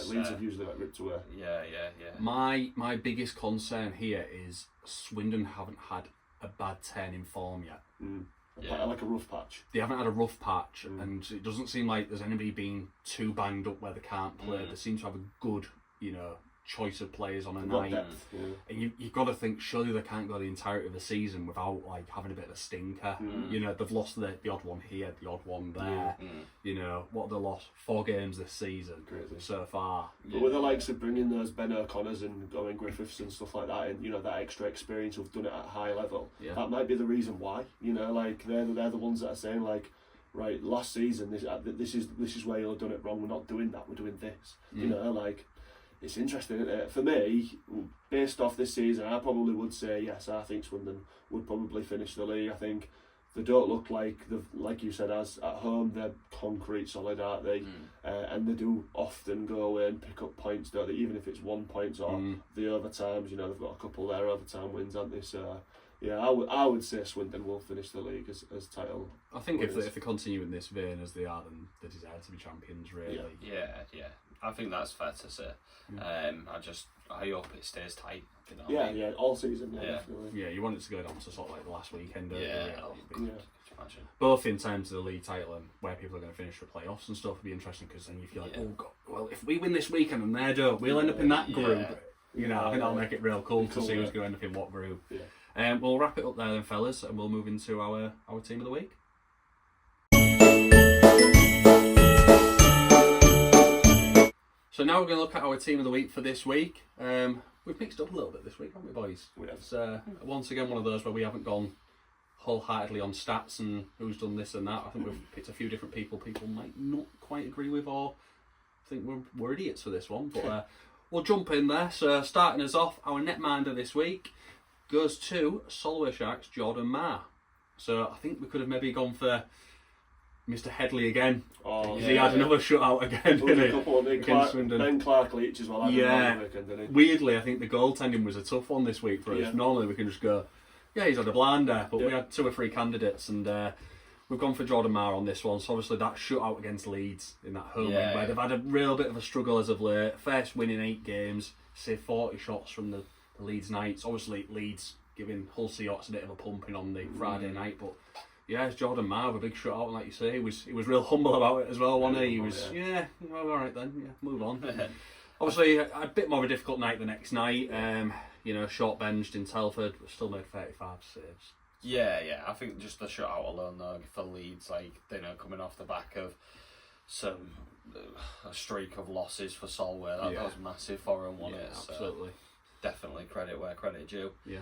Leeds have usually got ripped away. Yeah. My biggest concern here is Swindon haven't had a bad turn in form yet. Like a rough patch. They haven't had a rough patch, and it doesn't seem like there's anybody being too banged up where they can't play. They seem to have a good, you know, choice of players on a night. Depth, And you've got to think, surely they can't go the entirety of the season without like having a bit of a stinker. You know, they've lost the odd one here, the odd one there. You know, what they lost 4 games this season so far. But with the likes of bringing those Ben O'Connors and Owen Griffiths and stuff like that, and you know that extra experience who've done it at a high level, that might be the reason why. You know, like they're the ones that are saying like, right, last season this is where you've done it wrong. We're not doing that. We're doing this. You know, like. It's interesting, isn't it? For me, based off this season, I probably would say yes. I think Swindon would probably finish the league. I think they don't look like you said, as at home they're concrete solid, aren't they? And they do often go away and pick up points, don't they? Even if it's 1 point or the overtimes, you know, they've got a couple there overtime wins, haven't they? So yeah, I would say Swindon will finish the league as title. I think if they continue in this vein as they are, then they deserve to be champions, really. Yeah. I think that's fair to say. I hope it stays tight. You know Yeah, what I mean? yeah, all season, definitely. Yeah, you want it to go down to sort of like the last weekend. Don't you? Could you imagine? Both in terms of the league title and where people are going to finish for playoffs and stuff would be interesting, because then you feel like, oh god, well, if we win this weekend and they don't, we'll end up in that group. You know, I think that'll make it real cool to see who's going to end up in what group. Yeah. We'll wrap it up there then, fellas, and we'll move into our team of the week. So now we're going to look at our team of the week for this week. We've mixed up a little bit this week, haven't we, boys? We have. It's once again one of those where we haven't gone wholeheartedly on stats and who's done this and that. I think we've picked a few different people might not quite agree with, or think we're idiots for this one. But we'll jump in there. So starting us off, our netminder this week goes to Solway Sharks Jordan Marr. So I think we could have maybe gone for Mr. Headley again. Oh, he had another shutout again, didn't he? A couple of Swindon. Ben Clark Leach as well. Weekend, didn't he? Weirdly, I think the goaltending was a tough one this week for us. Yeah. Normally we can just go, yeah, he's had a blinder, but we had 2 or 3 candidates, and we've gone for Jordan Marr on this one. So obviously that shutout against Leeds in that home win, where they've had a real bit of a struggle as of late. First win in 8 games, say 40 shots from the Leeds Knights. Obviously Leeds giving Hull Seahawks a bit of a pumping on the Friday night, but yeah, it's Jordan Marr with a big shutout, and like you say, he was real humble about it as well, wasn't he? He was, well, all right then, move on. Obviously, a bit more of a difficult night the next night. Short benched in Telford, but still made 35 saves. Yeah, I think just the shutout alone though for Leeds, coming off the back of a streak of losses for Solway, that was massive for them, wasn't it? Absolutely. So definitely credit where credit due. Yeah.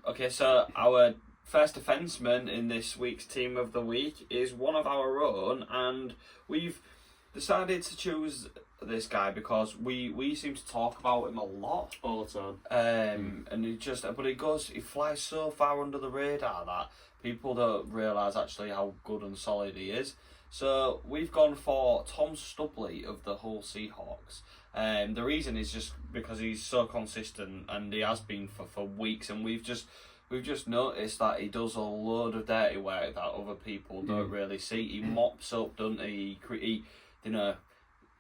Okay, so our first defenseman in this week's team of the week is one of our own, and we've decided to choose this guy because we seem to talk about him a lot all the time. And he flies so far under the radar that people don't realise actually how good and solid he is. So we've gone for Tom Stubley of the Hull Seahawks. The reason is just because he's so consistent, and he has been for weeks, and we've just noticed that he does a load of dirty work that other people don't really see. He mops up, doesn't he? He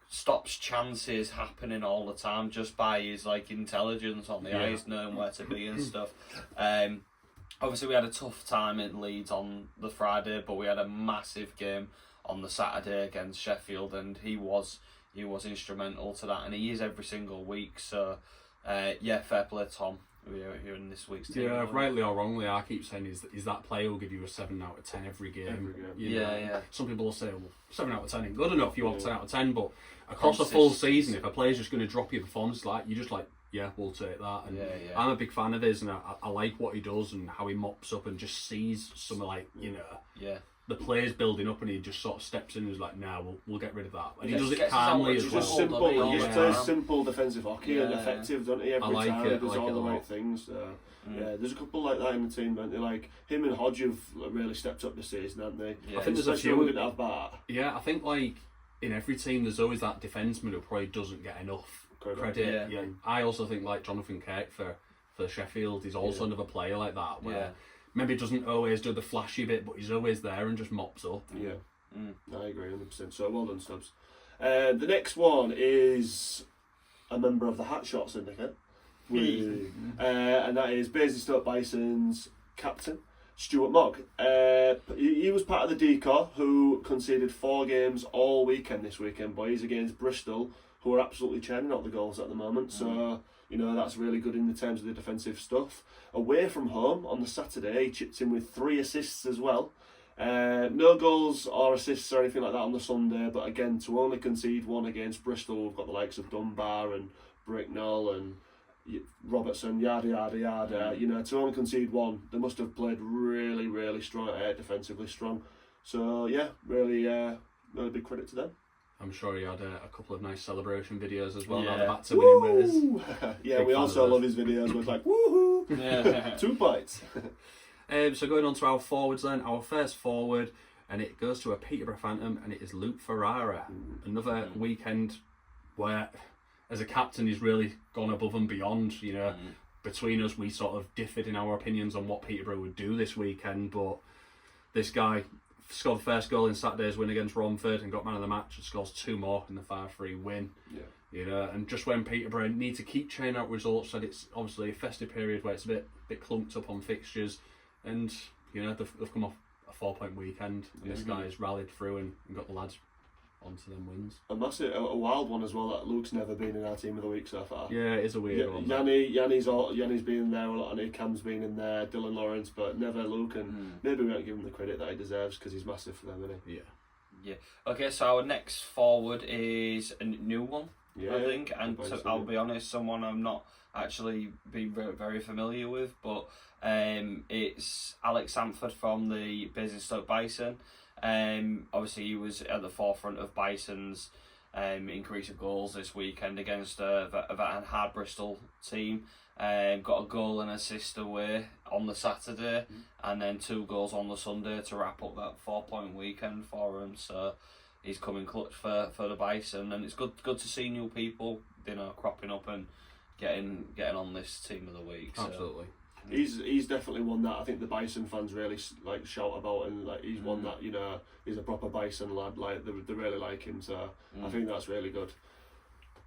stops chances happening all the time just by his intelligence on the ice, knowing where to be and stuff. Obviously we had a tough time in Leeds on the Friday, but we had a massive game on the Saturday against Sheffield, and he was instrumental to that, and he is every single week. So fair play, Tom. Here in this week's team. Yeah, rightly or wrongly, I keep saying is that player will give you a 7 out of 10 every game. Some people will say, well, 7 out of 10 ain't good enough, you want 10 out of 10, but across a full season, if a player's just going to drop your performance, you're just we'll take that. And I'm a big fan of his, and I like what he does and how he mops up and just sees some the players building up, and he just sort of steps in and is like, nah, we'll get rid of that. And he does it calmly as well. He just plays simple defensive hockey and effective, doesn't he? Every time he does all the right things. Yeah, there's a couple like that in the team, aren't they? Like him and Hodge have really stepped up this season, haven't they? I think there's a few who didn't have that. Yeah, I think in every team there's always that defenseman who probably doesn't get enough credit. Yeah. I also think Jonathan Kirk for Sheffield is also another player like that, where maybe doesn't always do the flashy bit, but he's always there and just mops up. Yeah, I agree 100%. So well done, Stubbs. The next one is a member of the Slapshot Syndicate, and that is Basingstoke Bison's captain, Stuart Mogg. He was part of the decor who conceded 4 games all weekend this weekend, boys, against Bristol, who are absolutely churning out the goals at the moment. So that's really good in the terms of the defensive stuff. Away from home on the Saturday, he chipped in with 3 assists as well. No goals or assists or anything like that on the Sunday, but again, to only concede 1 against Bristol, we've got the likes of Dunbar and Bricknell and Robertson, yada yada yada. To only concede 1, they must have played really, really strong, defensively strong. So really big credit to them. I'm sure he had a couple of nice celebration videos as well. Now they're back to winning ways. We also love his videos. We're like, woohoo! 2 points. So going on to our forwards then, our first forward, and it goes to a Peterborough Phantom, and it is Luke Ferrara. Another weekend where, as a captain, he's really gone above and beyond. Between us, we sort of differed in our opinions on what Peterborough would do this weekend, but this guy, scored the first goal in Saturday's win against Romford and got man of the match, and scores 2 more in the 5-3 win. Yeah. You know, and just when Peterborough need to keep churning out results, and it's obviously a festive period where it's a bit clumped up on fixtures, and you know they've come off a 4-point weekend, and this guy's rallied through and got the lads onto them wins. And that's a wild one as well, that Luke's never been in our team of the week so far. Yeah, it is a weird one. Yanni's been in there a lot, and Cam's been in there, Dylan Lawrence, but never Luke, and maybe we won't give him the credit that he deserves because he's massive for them, isn't he? Yeah. Okay, so our next forward is a new one, I think, and I'll be honest, someone I'm not actually been very familiar with, but it's Alex Sanford from the Basingstoke Bison. Obviously he was at the forefront of Bison's increase of goals this weekend against a hard Bristol team. Got a goal and assist away on the Saturday, and then 2 goals on the Sunday to wrap up that 4-point weekend for him. So he's coming clutch for the Bison, and it's good to see new people, you know, cropping up and getting on this team of the week. So. Absolutely. He's definitely one that I think the Bison fans really like shout about, and like he's one that, you know, he's a proper Bison lad. Like they really like him, so I think that's really good.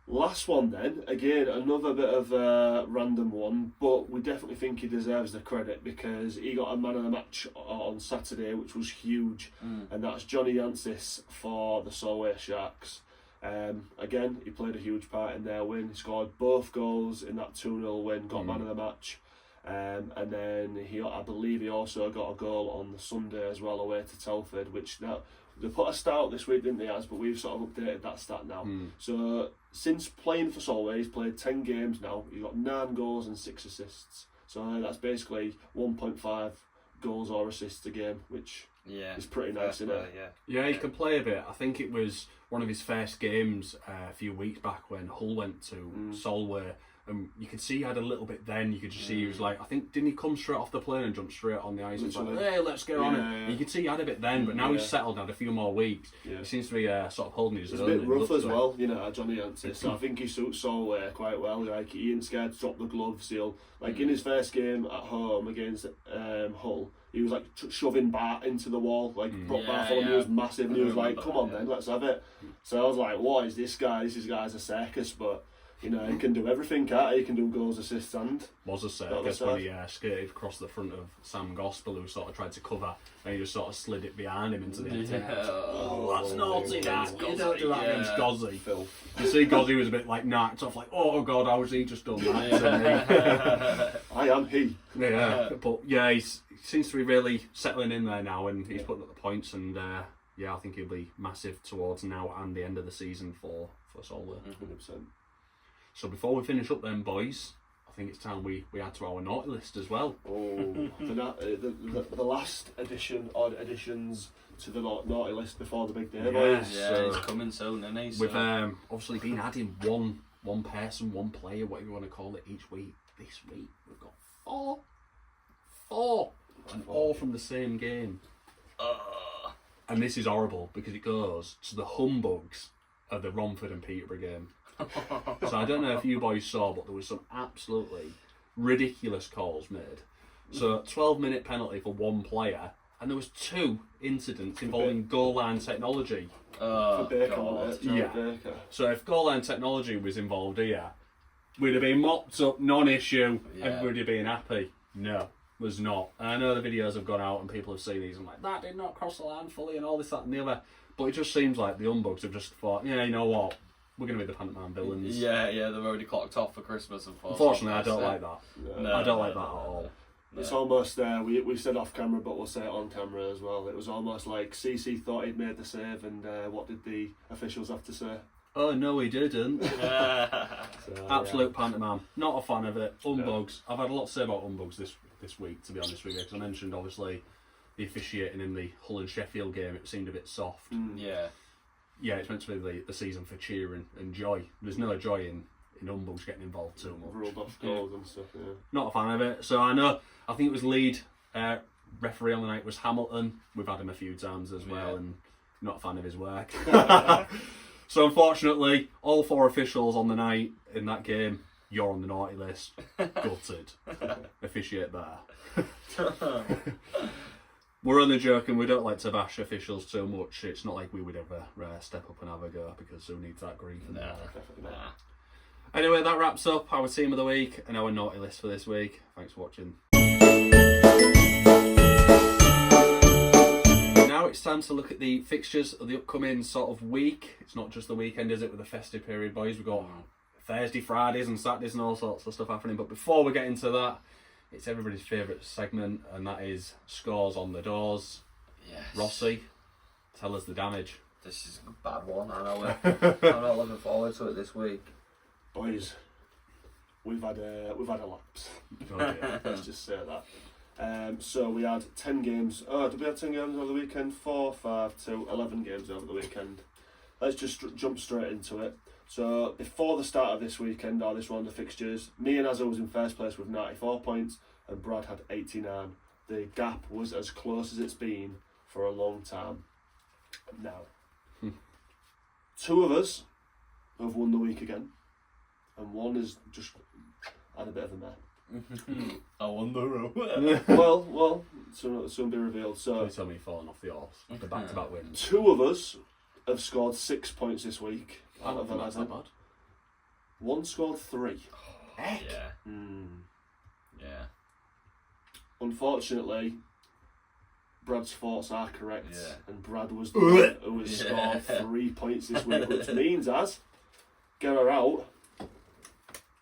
Last one then, again another bit of a random one, but we definitely think he deserves the credit because he got a man of the match on Saturday, which was huge, and that's Johnny Yancis for the Solway Sharks. Again, he played a huge part in their win. He scored both goals in that 2-0 win, got man of the match. And then I believe he also got a goal on the Sunday as well away to Telford, which now they put a stat out this week, didn't they, but we've sort of updated that stat now. So since playing for Solway, he's played 10 games now. He's got 9 goals and 6 assists. So that's basically 1.5 goals or assists a game, which is pretty nice, isn't it? Yeah, he can play a bit. I think it was one of his first games a few weeks back when Hull went to Solway. And you could see he had a little bit then. You could just see he was like, I think, didn't he come straight off the plane and jump straight on the ice? And like, hey, let's get on it. Yeah. You could see he had a bit then, but now he's settled, had a few more weeks. He seems to be sort of holding his own. He's a bit rough as well, you know, Johnny Yancis. So I think he suits Solway quite well. Like, he ain't scared to drop the gloves. He'll, like, in his first game at home against Hull, he was like shoving Bart into the wall, like Bartholomew was massive, and he was like, come on then, let's have it. So I was like, what is this guy? This guy's a circus, but you know, he can do everything, can't he? He can do goals, assists, and was a circus when he skated across the front of Sam Gospel, who sort of tried to cover, and he just sort of slid it behind him into the end. That's naughty, that. You don't do that against Gozzy. You see, Gozzy was a bit like knocked off, like, oh god, how has he just done that? I am he. Yeah, but yeah, he seems to be really settling in there now, and he's putting up the points, and I think he'll be massive towards now and the end of the season for Solway. 100%. So before we finish up then, boys, I think it's time we add to our naughty list as well. Oh, the last additions to the naughty list before the big day, boys. Yeah, it's coming soon, isn't he? We've obviously been adding one person, one player, whatever you want to call it, each week. This week we've got four, and all from the same game. And this is horrible because it goes to the humbugs of the Romford and Peterborough game. So I don't know if you boys saw, but there was some absolutely ridiculous calls made. So 12-minute penalty for one player, and there was 2 incidents involving goal line technology. For Baker, Baker. So if goal line technology was involved here, we'd have been mopped up, non-issue, everybody being happy. No, was not. And I know the videos have gone out and people have seen these and like, that did not cross the line fully and all this, that and the other. But it just seems like the Humbugs have just thought, yeah, you know what? We're going to be the pantomime villains. Yeah, they've already clocked off for Christmas. Unfortunately, I don't like that. No, I don't like that at all. No. It's almost, we said off camera, but we'll say it on camera as well. It was almost like CC thought he'd made the save, and what did the officials have to say? Oh, no, he didn't. Absolute pantomime. Not a fan of it. Humbugs. No. I've had a lot to say about Humbugs this week, to be honest with you, because I mentioned, obviously, the officiating in the Hull and Sheffield game. It seemed a bit soft. Yeah, it's meant to be the season for cheering and joy. There's no joy in Humbugs getting involved too much. Ruled off goals and stuff, Not a fan of it. So I think it was lead referee on the night was Hamilton. We've had him a few times as well, and not a fan of his work. So unfortunately, all 4 officials on the night in that game, you're on the naughty list. Gutted. Officiate there. We're only joking. We don't like to bash officials too much. It's not like we would ever step up and have a go, because who needs that grief? Nah. Anyway, that wraps up our team of the week and our naughty list for this week. Thanks for watching. Now it's time to look at the fixtures of the upcoming sort of week. It's not just the weekend, is it, with the festive period, boys? We've got Thursday, Fridays and Saturdays and all sorts of stuff happening. But before we get into that, it's everybody's favourite segment, and that is Scores on the Doors. Yes. Rossi, tell us the damage. This is a bad one. I know. I'm not looking forward to it this week. Boys, we've had a lapse. Oh, yeah. Let's just say that. So we had 10 games. Did we have 10 games over the weekend? 4, 5, 2, 11 games over the weekend. Let's just jump straight into it. So before the start of this weekend, or this round of fixtures, me and Azza was in first place with 94 points and Brad had 89. The gap was as close as it's been for a long time. Now, 2 of us have won the week again, and 1 has just had a bit of a meh. I wonder. well, soon be revealed. So Please tell me you've fallen off the horse. The back-to-back wins. 2 of us have scored 6 points this week. Oh, that's not bad. 1 scored 3. Yeah. Mm. Yeah. Unfortunately, Brad's thoughts are correct, Yeah. and Brad was the one who has scored 3 points this week, which means, get her out.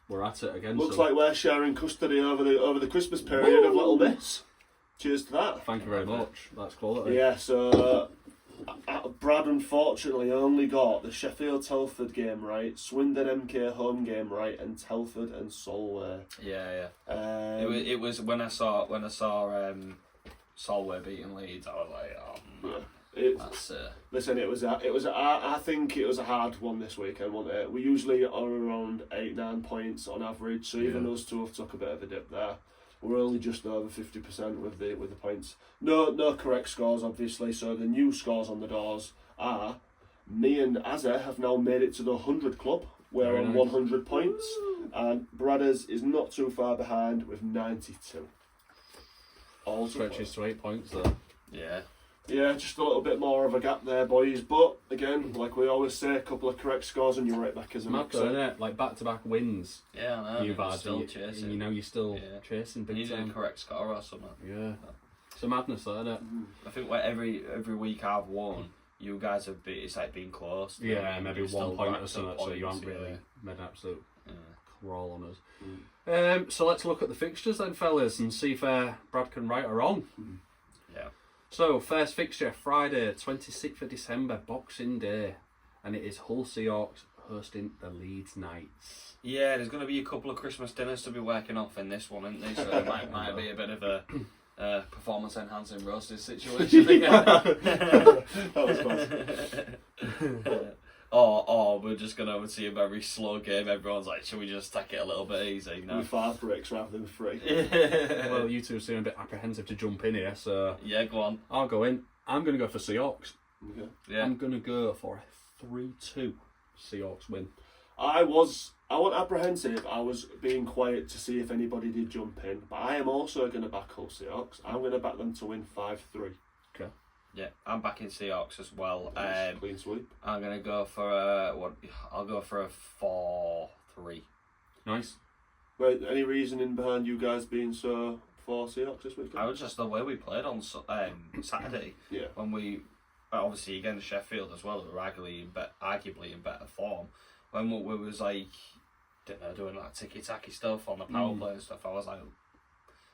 We're at it again. Looks so like we're sharing custody over the Christmas period of Little Miss. Cheers to that. thank you very much. That's quality. Yeah, so Brad unfortunately only got the Sheffield Telford game right, Swindon MK home game right, and Telford and Solway. Yeah. It was when I saw Solway beating Leeds, I was like, oh man, that's Listen, I think it was a hard one this weekend, wasn't it? We usually are around 8-9 points on average, so even those 2 have took a bit of a dip there. We're only just over 50% with the points. No correct scores, obviously. So the new scores on the doors are: me and Azza have now made it to the 100 club. We're Very on nice. 100 points, and Bradders is not too far behind with 92. All Stretches to 8 points there. Yeah, just a little bit more of a gap there, boys. But again, like we always say, a couple of correct scores and you're right back as a Mad mix. though, isn't it? Like back-to-back wins. Yeah, I know. You've had, still you, chasing. you know, you're still chasing You big need a time. correct score or something. Yeah. It's a madness though, isn't it? I think like every week I've won, you guys have been. It's like been close. Yeah, maybe You're 1 still point back or to something, so you points, haven't really made an absolute Yeah. crawl on us. So let's look at the fixtures then, fellas, and see if Brad can right or wrong. Yeah. So, first fixture, Friday, 26th of December, Boxing Day, and it is Hull Seahawks hosting the Leeds Knights. Yeah, there's going to be a couple of Christmas dinners to be working off in this one, isn't there? So it might be a bit of a performance-enhancing roasted situation again. That was nice. Or we're just going to see a very slow game. Everyone's like, should we just take it a little bit easy? No. With 5 breaks rather than 3. Well, you two seem a bit apprehensive to jump in here, so Yeah, go on. I'll go in. I'm going to go for Seahawks. Okay. Yeah. I'm going to go for a 3-2 Seahawks win. I wasn't apprehensive. I was being quiet to see if anybody did jump in. But I am also going to back Hull Seahawks. I'm going to back them to win 5-3. Okay. Yeah, I'm backing Seahawks as well. Clean sweep. I'm going to go for I'll go for a 4-3. Nice. Right, any reasoning behind you guys being so for Seahawks this weekend? I was just the way we played on Saturday. Yeah. When we obviously against Sheffield as well, we were arguably in better form. When we was like, doing that ticky-tacky stuff on the power play and stuff, I was like,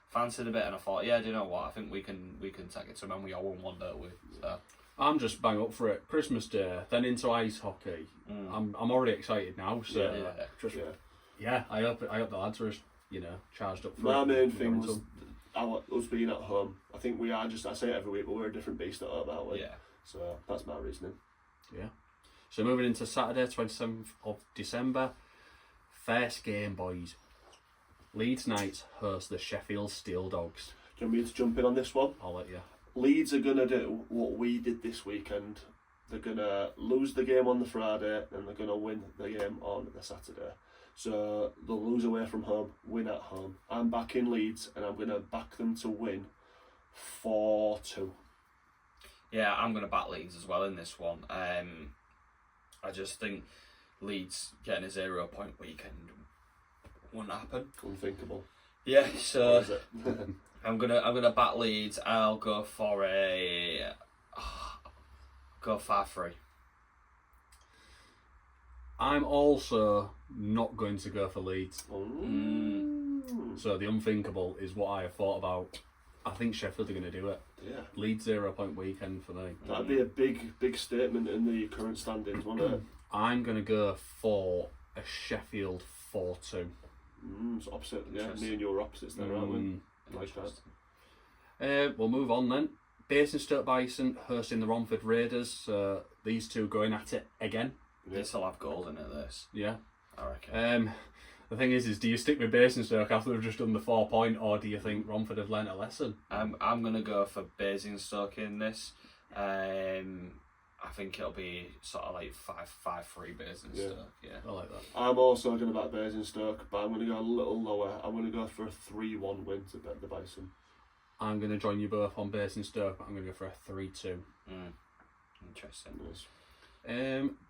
fancied a bit, and I thought, yeah, do you know what? I think we can take it to them. We all won one, don't we? So. I'm just bang up for it. Christmas Day, then into ice hockey. I'm already excited now. So I hope the lads are charged up for My it. main thing was us being at home. I think we are I say it every week, but we're a different beast at home, aren't we? Yeah. So that's my reasoning. Yeah. So moving into Saturday, 27th of December. First game, boys. Leeds Knights host the Sheffield Steel Dogs. Do you want me to jump in on this one? I'll let you. Leeds are going to do what we did this weekend. They're going to lose the game on the Friday and they're going to win the game on the Saturday. So they'll lose away from home, win at home. I'm backing Leeds and I'm going to back them to win 4-2. Yeah, I'm going to back Leeds as well in this one. I just think Leeds getting a 0 point weekend won't happen. Unthinkable. Yeah, Or so is it? I'm gonna back Leeds. I'll go for go 5-3. I'm also not going to go for Leeds. Mm. So the unthinkable is what I have thought about. I think Sheffield are going to do it. Yeah. Leeds 0 point weekend for me. That'd be a big statement in the current standings, wouldn't it? I'm going to go for a Sheffield 4-2. It's opposite. Yeah, me and you are opposites there, aren't we? Like that. We'll move on then. Basingstoke Bison hosting the Romford Raiders. These two going at it again. This will have gold in it. This, Yeah. I reckon. The thing is do you stick with Basingstoke after they've just done the 4 point, or do you think Romford have learnt a lesson? I'm gonna go for Basingstoke in this. I think it'll be sort of like 5-3 Basingstoke. Yeah. I like that. I'm also going to back Basingstoke, but I'm going to go a little lower. I'm going to go for a 3-1 win to bet the Bison. I'm going to join you both on Basingstoke, but I'm going to go for a 3-2. Interesting. Nice.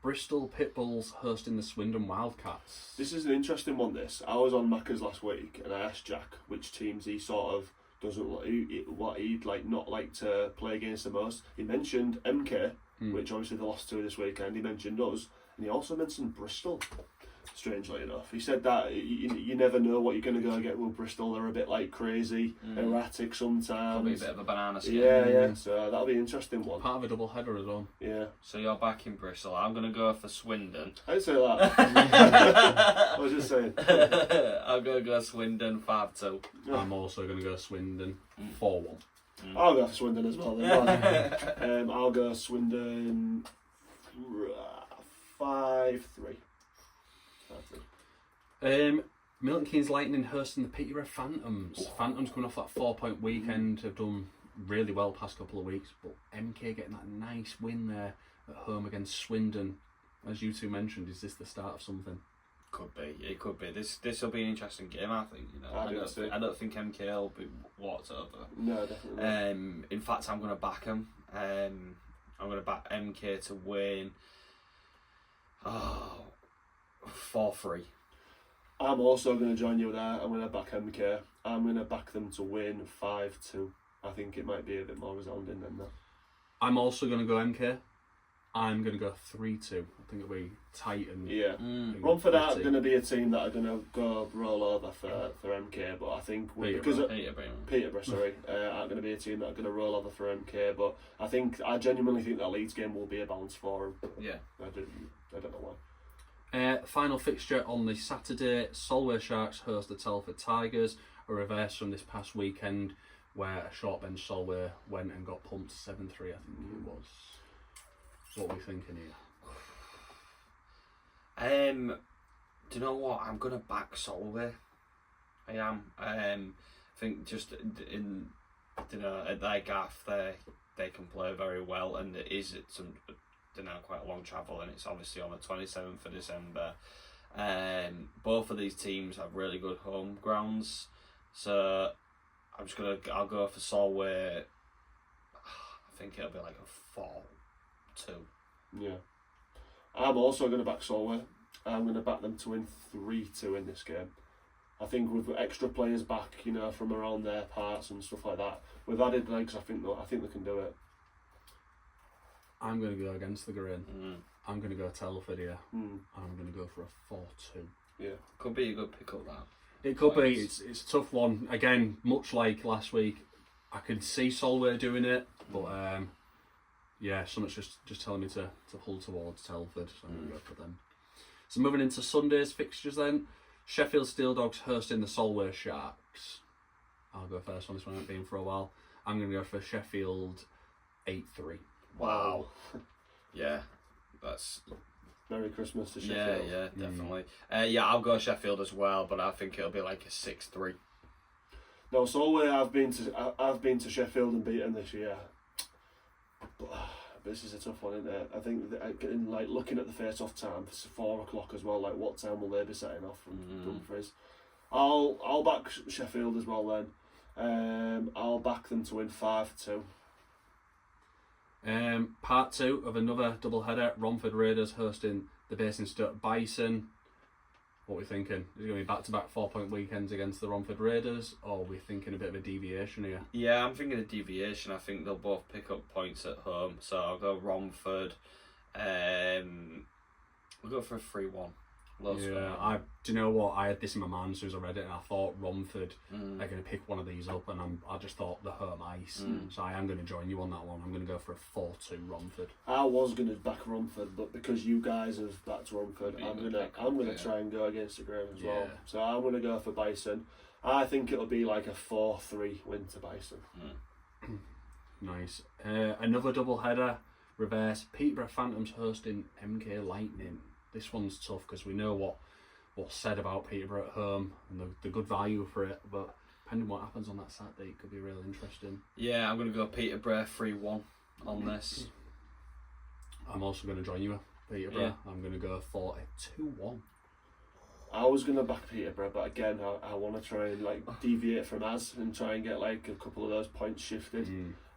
Bristol Pitbulls hosting the Swindon Wildcats. This is an interesting one, this. I was on Macca's last week and I asked Jack which teams he sort of doesn't what he'd like not like to play against the most. He mentioned MK, which obviously they lost to this weekend. He mentioned us, and he also mentioned Bristol. Strangely enough, he said that you never know what you're going to go get with Bristol. They're a bit like crazy, erratic sometimes. Probably a bit of a banana skin. Yeah. So that'll be an interesting one. Part of a double header as well. Yeah. So you're back in Bristol. I'm going to go for Swindon. I'd say that. I was just saying. I'm going to go Swindon 5-2. I'm also going to go Swindon 4-1. I'll go for Swindon as well. Then. I'll go Swindon 5-3. Milton Keynes Lightning hosting the Peterborough Phantoms. Phantoms coming off that 4 point weekend have done really well past couple of weeks, but MK getting that nice win there at home against Swindon. As you two mentioned, is this the start of something? Could be. It could be. This will be an interesting game. I think. I don't think MK will be walked over. No, definitely not. In fact, I'm going to back them. I'm going to back MK to win. 4-3. I'm also going to join you there. I'm going to back MK. I'm going to back them to win 5-2. I think it might be a bit more resounding than that. I'm also going to go MK. I'm going to go 3-2. I think it'll be tight and... Yeah. Romford are going to be a team that are going to go roll over for MK, but I think... Peterborough, sorry. Are going to be a team that are going to roll over for MK, but I genuinely think that Leeds game will be a bounce for them. Yeah. I don't know why. Final fixture on the Saturday, Solway Sharks host the Telford Tigers, a reverse from this past weekend where a short bench Solway went and got pumped 7-3, I think it was. What are we thinking here? Do you know what? I'm going to back Solway. I am. I think just in at their gaff, they can play very well, and it is quite a long travel, and it's obviously on the 27th of December. Both of these teams have really good home grounds, so I'll go for Solway. I think it'll be like a 4-2. Yeah. I'm also going to back Solway. I'm going to back them to win 3-2 in this game. I think with extra players back, from around their parts and stuff like that, with added legs, I think they can do it. I'm going to go against the grain. I'm going to go Telford here. And I'm going to go for a 4-2. Yeah. Could be a good pick up, that. It could be. It's a tough one. Again, much like last week, I could see Solway doing it, but something's just telling me to pull towards Telford, so I'm going to go for them. So moving into Sunday's fixtures then, Sheffield Steel Dogs hosting the Solway Sharks. I'll go first on this one, I haven't been for a while. I'm going to go for Sheffield 8-3. Wow. Yeah, that's... Merry Christmas to Sheffield. Yeah, definitely. I'll go Sheffield as well, but I think it'll be like a 6-3. No, Solway, I've been to Sheffield and beaten this year. But this is a tough one, isn't it? I think that, looking at the face-off time, it's 4 o'clock as well. Like, what time will they be setting off from Dumfries? I'll back Sheffield as well then. I'll back them to win 5-2. Part 2 of another doubleheader. Romford Raiders hosting the Basingstoke Bison. What are we thinking? Is it going to be back-to-back 4-point weekends against the Romford Raiders, or are we thinking a bit of a deviation here? Yeah, I'm thinking a deviation. I think they'll both pick up points at home, so I'll go Romford. We'll go for a 3-1. Do you know what? I had this in my mind as soon as I read it, and I thought Romford are going to pick one of these up, and I just thought the home ice. So I am going to join you on that one. I'm going to go for a 4-2 Romford. I was going to back Romford, but because you guys have backed Romford, I'm gonna try and go against the grain as well. So I'm going to go for Bison. I think it'll be like a 4-3 win to Bison. Nice. Another double header. Reverse. Peterborough Phantoms hosting MK Lightning. This one's tough because we know what's said about Peterborough at home and the good value for it, but depending on what happens on that Saturday, it could be really interesting. Yeah, I'm going to go Peterborough 3-1 on this. I'm also going to join you, Peterborough. I'm going to go for a 2-1. I was going to back Peterborough, but again, I want to try and deviate from Az and try and get a couple of those points shifted.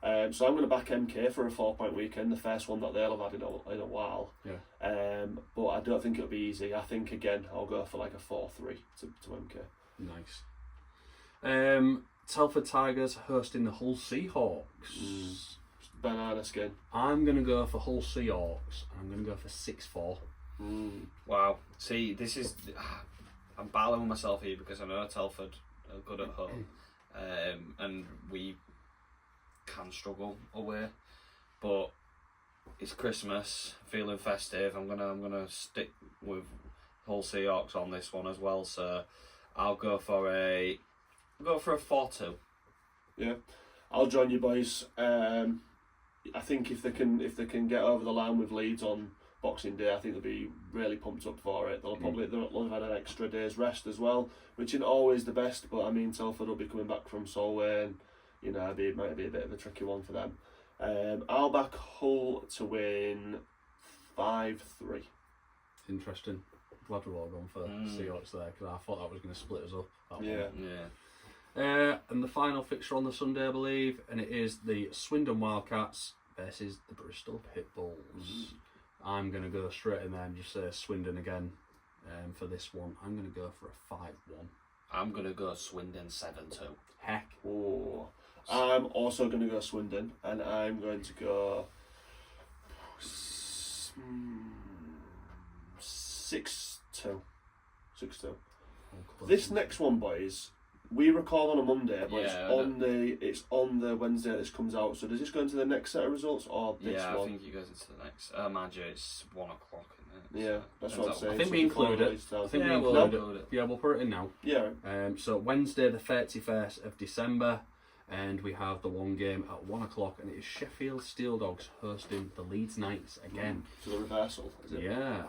So I'm going to back MK for a 4-point weekend, the first one that they'll have had in a while. But I don't think it'll be easy. I think again I'll go for a 4-3 to MK. Nice. Telford Tigers hosting the Hull Seahawks. Banana skin. I'm going to go for Hull Seahawks. I'm going to go for 6-4. Wow. See, this is... I'm battling with myself here because I know Telford are good at home. And we can struggle away. But it's Christmas, feeling festive. I'm gonna stick with Hull Seahawks on this one as well. So I'll go for a 4-2. Yeah. I'll join you boys. I think if they can get over the line with Leeds on Boxing Day, I think they'll be really pumped up for it. They'll have had an extra day's rest as well, which isn't always the best. But I mean, Telford will be coming back from Solway, and it might be a bit of a tricky one for them. I'll back Hull to win 5-3. Interesting. Glad we're all going for Seahawks there, because I thought that was going to split us up. And the final fixture on the Sunday, I believe, and it is the Swindon Wildcats versus the Bristol Pitbulls. I'm going to go straight in there and just say Swindon again for this one. I'm going to go for a 5-1. I'm going to go Swindon 7-2. Heck. Oh. I'm also going to go Swindon, and I'm going to go 6-2. 6-2. This next one, boys, we record on a Monday, but it's on the Wednesday that this comes out. So does this go into the next set of results or this one? Yeah, I think it goes into the next. Mind you, it's 1 o'clock, isn't it? Yeah, that's what I'm saying. I think we include it. Yeah, we'll put it in now. Yeah. So Wednesday the 31st of December, and we have the one game at 1 o'clock, and it is Sheffield Steel Dogs hosting the Leeds Knights again. To the reversal, is it? Yeah.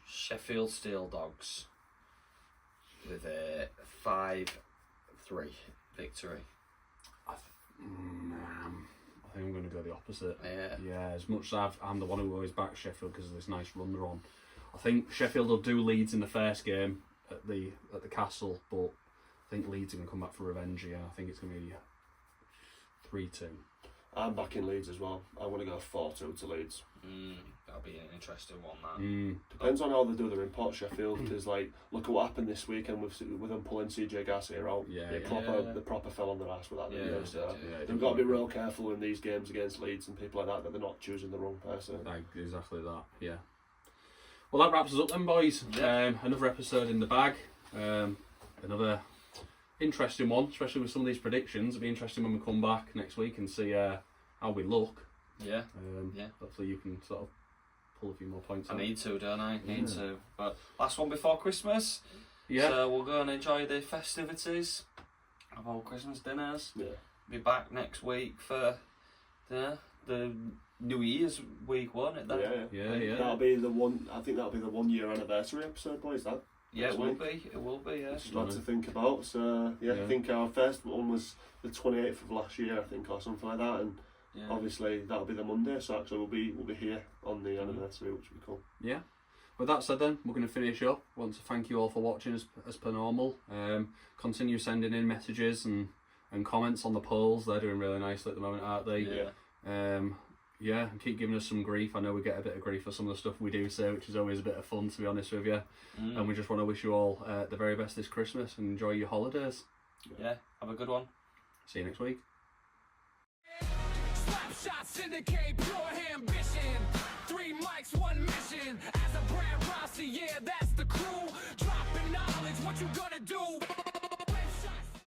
Sheffield Steel Dogs with a 5-3 victory. I think I'm going to go the opposite. Yeah. As much as I'm the one who always backs Sheffield because of this nice run they're on. I think Sheffield will do Leeds in the first game at the Castle, but I think Leeds are going to come back for revenge here. I think it's going to be 3-2. I'm backing Leeds as well. I want to go 4-2 to Leeds. That'll be an interesting one, that. Depends on how they do their import, Sheffield, because look at what happened this weekend with them pulling CJ Garcia out. They proper fell on their ass with that. They've got to be real careful in these games against Leeds and people like that they're not choosing the wrong person. Exactly that, yeah. Well, that wraps us up then, boys. Another episode in the bag. Another interesting one, especially with some of these predictions. It'll be interesting when we come back next week and see how we look. Yeah. Hopefully you can sort of pull a few more points. I need to, don't I? Need to. But last one before Christmas. Yeah. So we'll go and enjoy the festivities of our Christmas dinners. Yeah. Be back next week for the New Year's week, won't it? Yeah. That'll be the one. I think that'll be the 1 year anniversary episode, boys. That. Yeah, it will be. It will be. Yeah. Just lot to think about. So I think our first one was the 28th of last year, I think, or something like that, and. Obviously that'll be the Monday, so actually we'll be here on the anniversary, which will be cool. Yeah. with that said then, we're going to finish up. I want to thank you all for watching as per normal. Continue sending in messages and comments on the polls. They're doing really nicely at the moment, aren't they? Yeah. And keep giving us some grief. I know we get a bit of grief for some of the stuff we do say, which is always a bit of fun, to be honest with you. And we just want to wish you all the very best this Christmas and enjoy your holidays. Yeah, have a good one. See you next week. Slapshot Syndicate, pure ambition. 3 mics, 1 mission. As a brand Rossy, yeah, that's the crew. Dropping knowledge, what you gonna do?